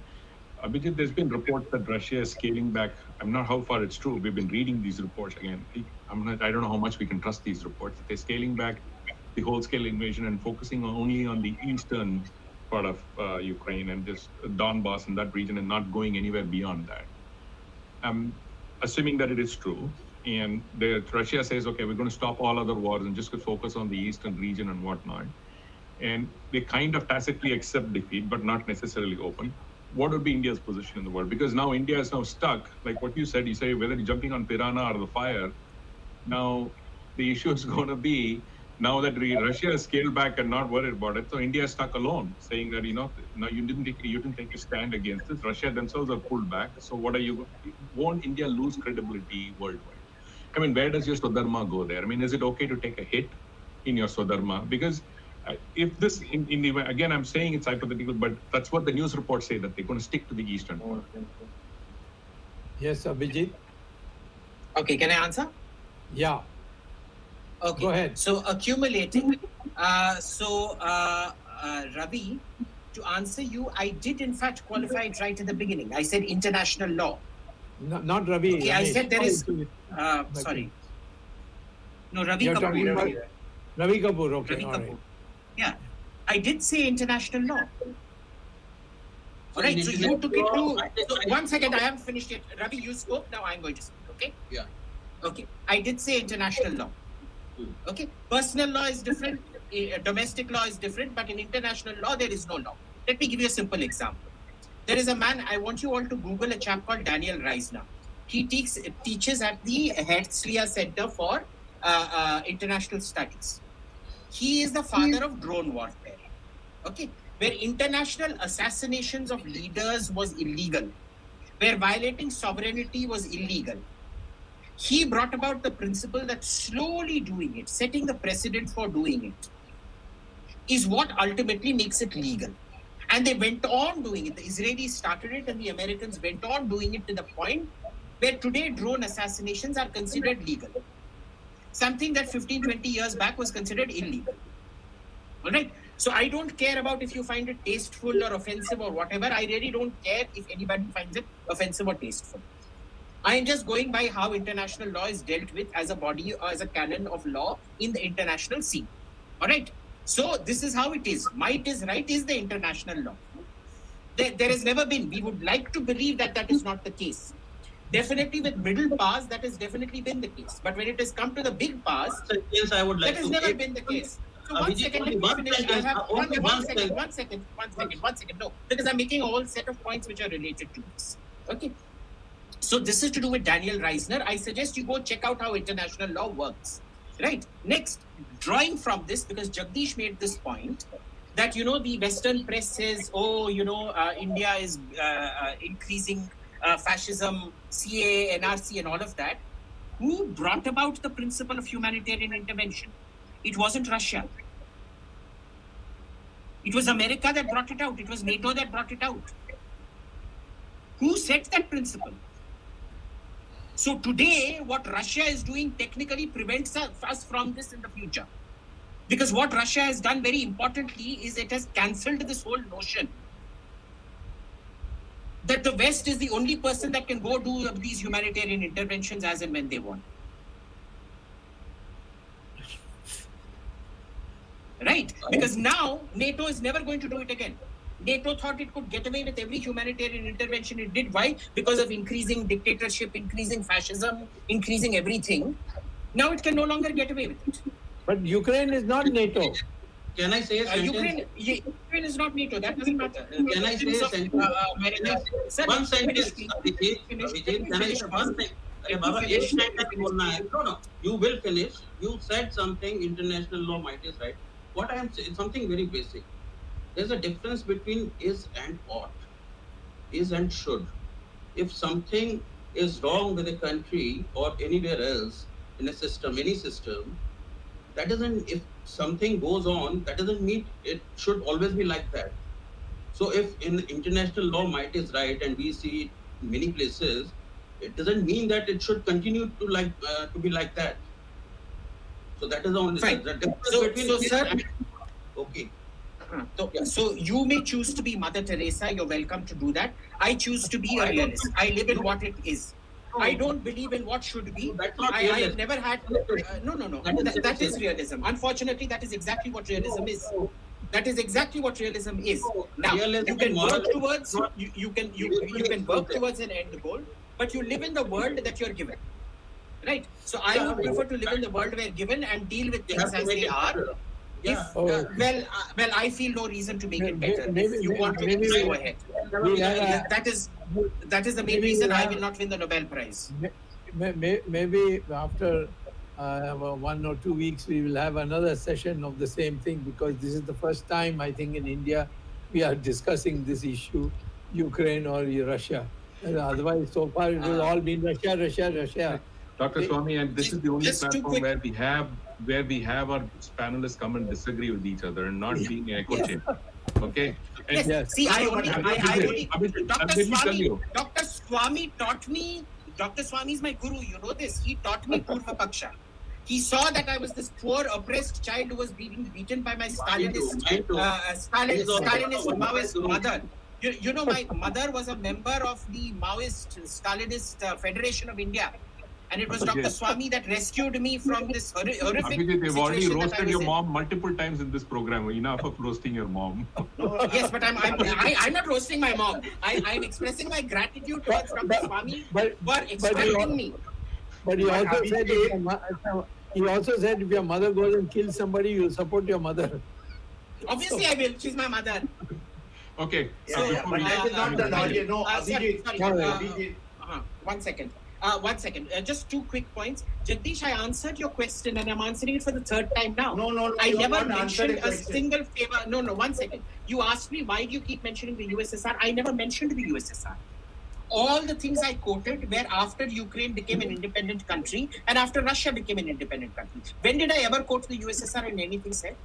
Abhijit, there's been reports that Russia is scaling back. I'm not how far it's true. We've been reading these reports again. I don't know how much we can trust these reports. They're scaling back the whole-scale invasion and focusing only on the eastern part of Ukraine and just Donbass and that region and not going anywhere beyond that. I'm assuming that it is true. And Russia says, okay, we're going to stop all other wars and just focus on the eastern region and whatnot. And they kind of tacitly accept defeat, but not necessarily open. What would be India's position in the world? Because now India is now stuck, like what you say whether you're jumping on Piranha or the fire. Now the issue is going to be, now that Russia has scaled back and not worried about it, so India is stuck alone, saying that, now you didn't take a stand against this. Russia themselves are pulled back. So won't India lose credibility worldwide? I mean, where does your Swadharma go there? I mean, is it okay to take a hit in your Swadharma? Because if this, again, I'm saying it's hypothetical, but that's what the news reports say, that they're going to stick to the eastern part. Yes, Abhijit? Okay, can I answer? Yeah. Okay. Go ahead. So accumulating. Ravi, to answer you, I did in fact qualify it right at the beginning. I said international law. Not Ravi. Okay, I said there is. Sorry. No, Ravi You're Kapoor. talking about Ravi Kapoor, okay. Ravi All Kapoor. right. Yeah, I did say international law. All right, so you international took it law, to. So 1 second, I haven't finished yet. Ravi, you spoke. Now I'm going to speak. Okay. Yeah. Okay. I did say international law. Okay. Personal law is different. Domestic law is different. But in international law, there is no law. Let me give you a simple example. There is a man. I want you all to Google a chap called Daniel Reisner. He teaches at the Herzliya Center for International Studies. He is the father of drone warfare. Okay. Where international assassinations of leaders was illegal, where violating sovereignty was illegal. He brought about the principle that slowly doing it, setting the precedent for doing it, is what ultimately makes it legal. And they went on doing it. The Israelis started it and the Americans went on doing it to the point where today drone assassinations are considered legal. Something that 15, 20 years back was considered illegal. All right? So I don't care about if you find it tasteful or offensive or whatever. I really don't care if anybody finds it offensive or tasteful. I am just going by how international law is dealt with as a body or as a canon of law in the international scene. All right. So this is how it is. Might is right is the international law. There has never been. We would like to believe that that is not the case. Definitely with middle powers, that has definitely been the case. But when it has come to the big powers, Yes, I would like that has to never make- been the case. So Abhijit, one second, only let me one finish. I sentence, have only one second. No, because I'm making a whole set of points which are related to this. Okay. So this is to do with Daniel Reisner. I suggest you go check out how international law works. Right. Next, drawing from this, because Jagdish made this point that, you know, the Western press says, oh, you know, India is increasing fascism, CA, NRC, and all of that. Who brought about the principle of humanitarian intervention? It wasn't Russia. It was America that brought it out. It was NATO that brought it out. Who set that principle? So today, what Russia is doing technically prevents us from this in the future. Because what Russia has done very importantly is it has cancelled this whole notion that the West is the only person that can go do these humanitarian interventions as and when they want. Right? Because now NATO is never going to do it again. NATO thought it could get away with every humanitarian intervention it did. Why? Because of increasing dictatorship, increasing fascism, increasing everything. Now it can no longer get away with it. But Ukraine is not NATO. Can I say a sentence? Ukraine is not NATO. That doesn't matter. Can I say a sentence? Sir, One sentence, finish. Abhijit, can I say one thing? अरे बाबा एक sentence बोलना है. No, you will finish. You said something. International law might is right. What I am saying, something very basic. There's a difference between is and ought, is and should. If something is wrong with a country or anywhere else in a system, any system, that doesn't, if something goes on, that doesn't mean it should always be like that. So if in international law might is right and we see it in many places, it doesn't mean that it should continue to be like that. So that is the only Fine. the difference So, between sir, okay. So you may choose to be Mother Teresa. You're welcome to do that. I choose to be a realist. I live in what it is. I don't believe in what should be. That's not I realism. have never had. No. That is realism. Unfortunately, that is exactly what realism is. That is exactly what realism is. Now Realism you can and work moralism towards not- you can work towards an end goal, but you live in the world that you're given. Right. So I would prefer to live in the world we're given and deal with You things have to as make they it are. better. If, Yeah. well, I feel no reason to make it better. If you want to, maybe go ahead. we'll have That is the main maybe reason we'll I have- will not win the Nobel Prize. maybe after 1 or 2 weeks we will have another session of the same thing, because this is the first time I think in India we are discussing this issue, Ukraine or Russia. Otherwise, so far it has all been Russia. Dr. Sawmy, and this is the only Just two platform quick- where we have our panelists come and disagree with each other and not being an echo chamber. Okay? And Yes. See, I only, Abhijit, let me tell you. Dr. Swamy taught me. Dr. Swamy is my guru. You know this. He taught me Purva Paksha. He saw that I was this poor, oppressed child who was being beaten by my Stalinist Maoist mother. You know, my mother was a member of the Maoist Stalinist Federation of India. And it was Dr. Sawmy that rescued me from this horrific Abhijit, they've already situation that I roasted was your in. mom multiple times in this program. Enough of roasting your mom. Yes, but I'm not roasting my mom. I'm expressing my gratitude towards Dr. Sawmy for expecting me. But he also said, if your mother goes and kills somebody, you support your mother. Obviously, I will. She's my mother. Okay. But that is not the logic. No, Sorry. Abhijit. One second. Just 2 quick points. Jagdish, I answered your question and I'm answering it for the 3rd time now. No. I you have never not answered mentioned the a question. single favor. No, 1 second. You asked me, why do you keep mentioning the USSR? I never mentioned the USSR. All the things I quoted were after Ukraine became an independent country and after Russia became an independent country. When did I ever quote the USSR in anything said?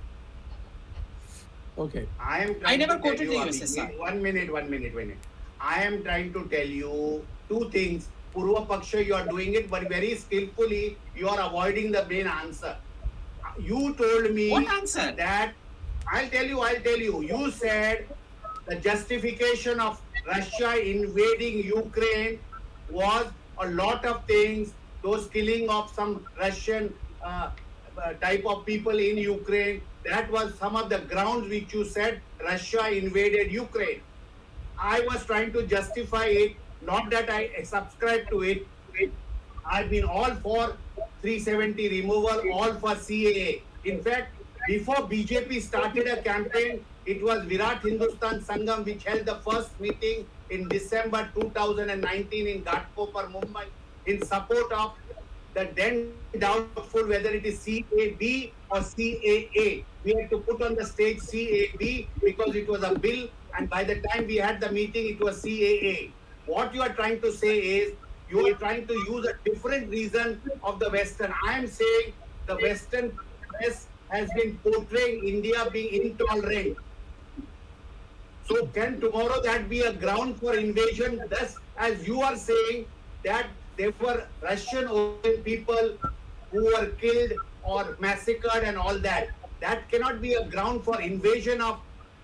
Okay. I never quoted the Abhijit, USSR. One minute. I am trying to tell you 2 things. Purva Paksha, you are doing it, but very skillfully, you are avoiding the main answer. You told me What answer? that, I'll tell you. You said the justification of Russia invading Ukraine was a lot of things, those killing of some Russian type of people in Ukraine. That was some of the grounds which you said Russia invaded Ukraine. I was trying to justify it, not that I subscribe to it. I've been all for 370 removal, all for CAA. In fact, before BJP started a campaign, it was VIRAT Hindustan Sangham which held the first meeting in December 2019 in Ghatkopar, Mumbai, in support of the then doubtful whether it is CAB or CAA. We had to put on the stage CAB because it was a bill, and by the time we had the meeting, it was CAA. What you are trying to say is, you are trying to use a different reason of the Western. I am saying the Western press has been portraying India being intolerant. So can tomorrow that be a ground for invasion? Thus, as you are saying that there were Russian people who were killed or massacred and all that. That cannot be a ground for invasion of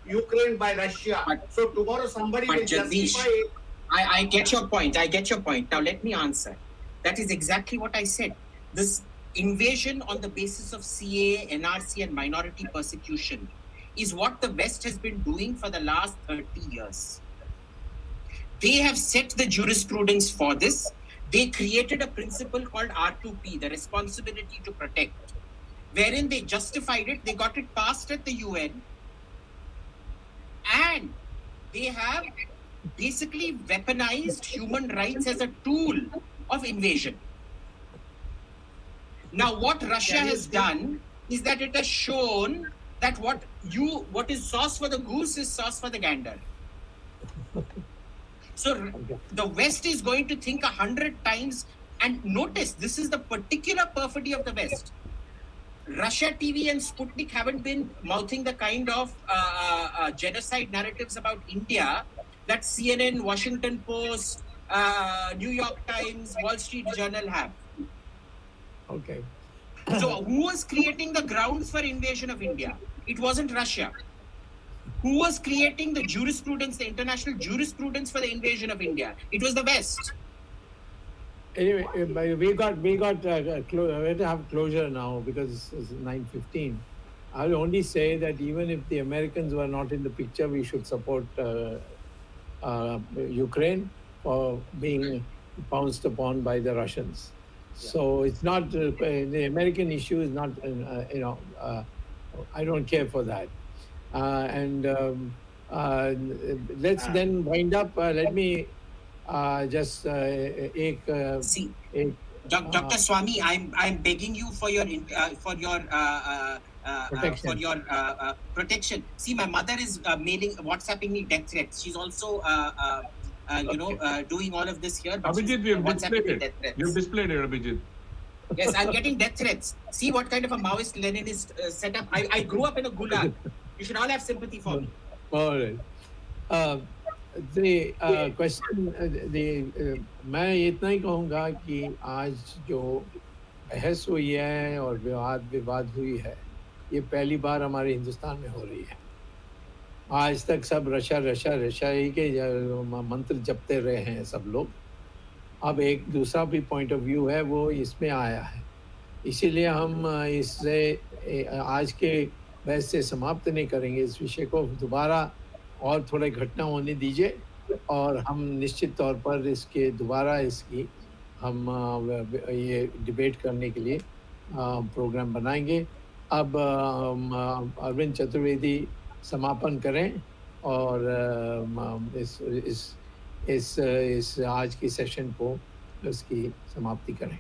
Ukraine by Russia. So tomorrow somebody will justify it. I get your point. Now let me answer. That is exactly what I said. This invasion on the basis of CAA, NRC and minority persecution is what the West has been doing for the last 30 years. They have set the jurisprudence for this. They created a principle called R2P, the responsibility to protect, wherein they justified it, they got it passed at the UN, and they have basically weaponized human rights as a tool of invasion. Now, what Russia has done is that it has shown that what is sauce for the goose is sauce for the gander. So the West is going to think 100 times, and notice this is the particular perfidy of the West. Russia TV and Sputnik haven't been mouthing the kind of genocide narratives about India that CNN, Washington Post, New York Times, Wall Street Journal have. Okay. So who was creating the grounds for invasion of India? It wasn't Russia. Who was creating the jurisprudence, the international jurisprudence for the invasion of India? It was the West. Anyway, we have to have closure now because it's 9:15. I'll only say that even if the Americans were not in the picture, we should support Ukraine for being pounced upon by the Russians. So it's not the American issue is not I don't care for that. Let's then wind up. Let me just Dr. Sawmy, I'm begging you for your protection. See, my mother is WhatsApping me death threats. She's also doing all of this here. Abhijit, we have displayed it. You've displayed it, Abhijit. Yes, I'm getting death threats. See what kind of a Maoist Leninist setup. I grew up in a gulag. You should all have sympathy for me. All right. The question, मैं इतना ही कहूँगा कि आज जो बहस हुई है और विवाद हुई है, ये पहली बार हमारे हिंदुस्तान में हो रही है. आज तक सब रशा ही के मंत्र जपते रहे हैं सब लोग. अब एक दूसरा भी पॉइंट ऑफ व्यू है वो इसमें आया है, इसीलिए हम इससे आज के बहस से समाप्त नहीं करेंगे, इस विषय को दोबारा और थोड़े घटना होने दीजिए और हम निश्चित तौर पर इसके दोबारा इसकी हम ये डिबेट करने के लिए प्रोग्राम बनाएंगे। अब अरविंद चतुर्वेदी समापन करें और इस आज की सेशन को इसकी समाप्ति करें।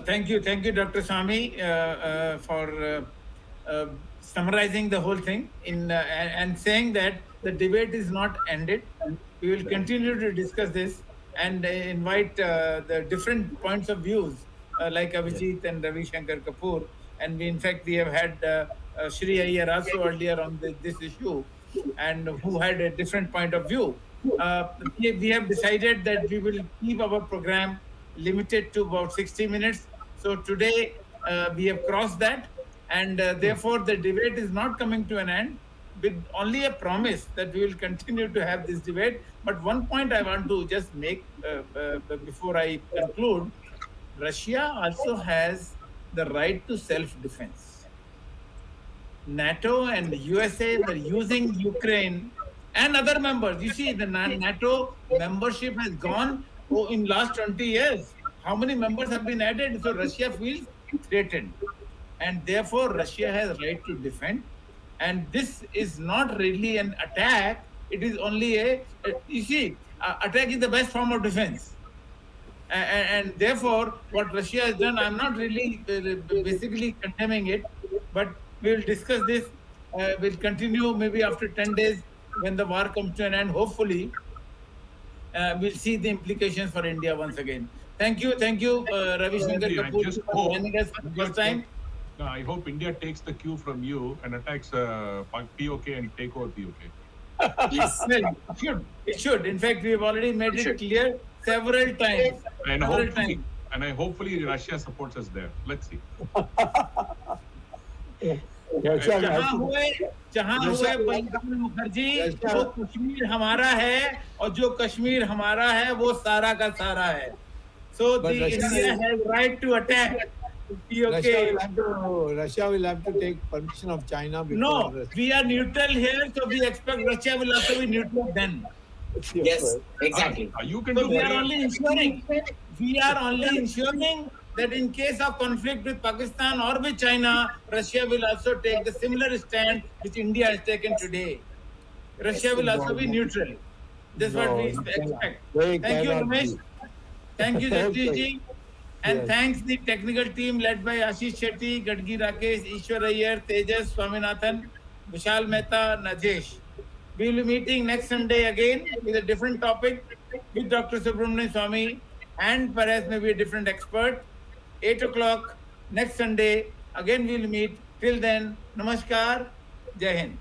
Thank you, Dr. Sawmy, for summarizing the whole thing and saying that the debate is not ended. We will continue to discuss this and invite the different points of views like Abhijit and Ravi Shanker Kapoor, and in fact we have had Shri Iyer also earlier on this issue, and who had a different point of view. We have decided that we will keep our program limited to about 60 minutes. So today we have crossed that, and therefore the debate is not coming to an end, with only a promise that we will continue to have this debate. But one point I want to just make before I conclude: Russia also has the right to self-defense. NATO and USA were using Ukraine and other members. You see, the NATO membership has gone in last 20 years. How many members have been added? So Russia feels threatened, and therefore Russia has right to defend. And this is not really an attack. It is only attack is the best form of defense. And therefore, what Russia has done, I'm not really basically condemning it, but we'll discuss this. We'll continue maybe after 10 days when the war comes to an end. Hopefully, we'll see the implications for India once again. Thank you, Ravi Shanker Kapoor, for joining us for the first time. No, I hope India takes the cue from you and attacks POK and take over POK. Yes. Well, it should. In fact, we have already made it clear several times. And hopefully Russia supports us there. Let's see. जहाँ हुए बंगाल मुखर्जी, जो कश्मीर हमारा है और जो कश्मीर हमारा है वो सारा का सारा है. So the India has right to attack. Russia will have to take permission of China before. No, we are neutral here, so we expect Russia will also be neutral then. Yes, exactly. You can So do we are only ensuring that in case of conflict with Pakistan or with China, Russia will also take the similar stand which India has taken today. Russia will also be neutral. That's what we expect. Thank you, Ramesh. Thank you, Jagdish ji. And thanks the technical team led by Ashish Shetty, Gadgi Rakesh, Ishwar Iyer, Tejas, Swaminathan, Vishal Mehta, Najesh. We will be meeting next Sunday again with a different topic with Dr. Subramanian Sawmy and perhaps maybe a different expert. 8 o'clock next Sunday. Again we will meet. Till then, Namaskar. Jai Hind.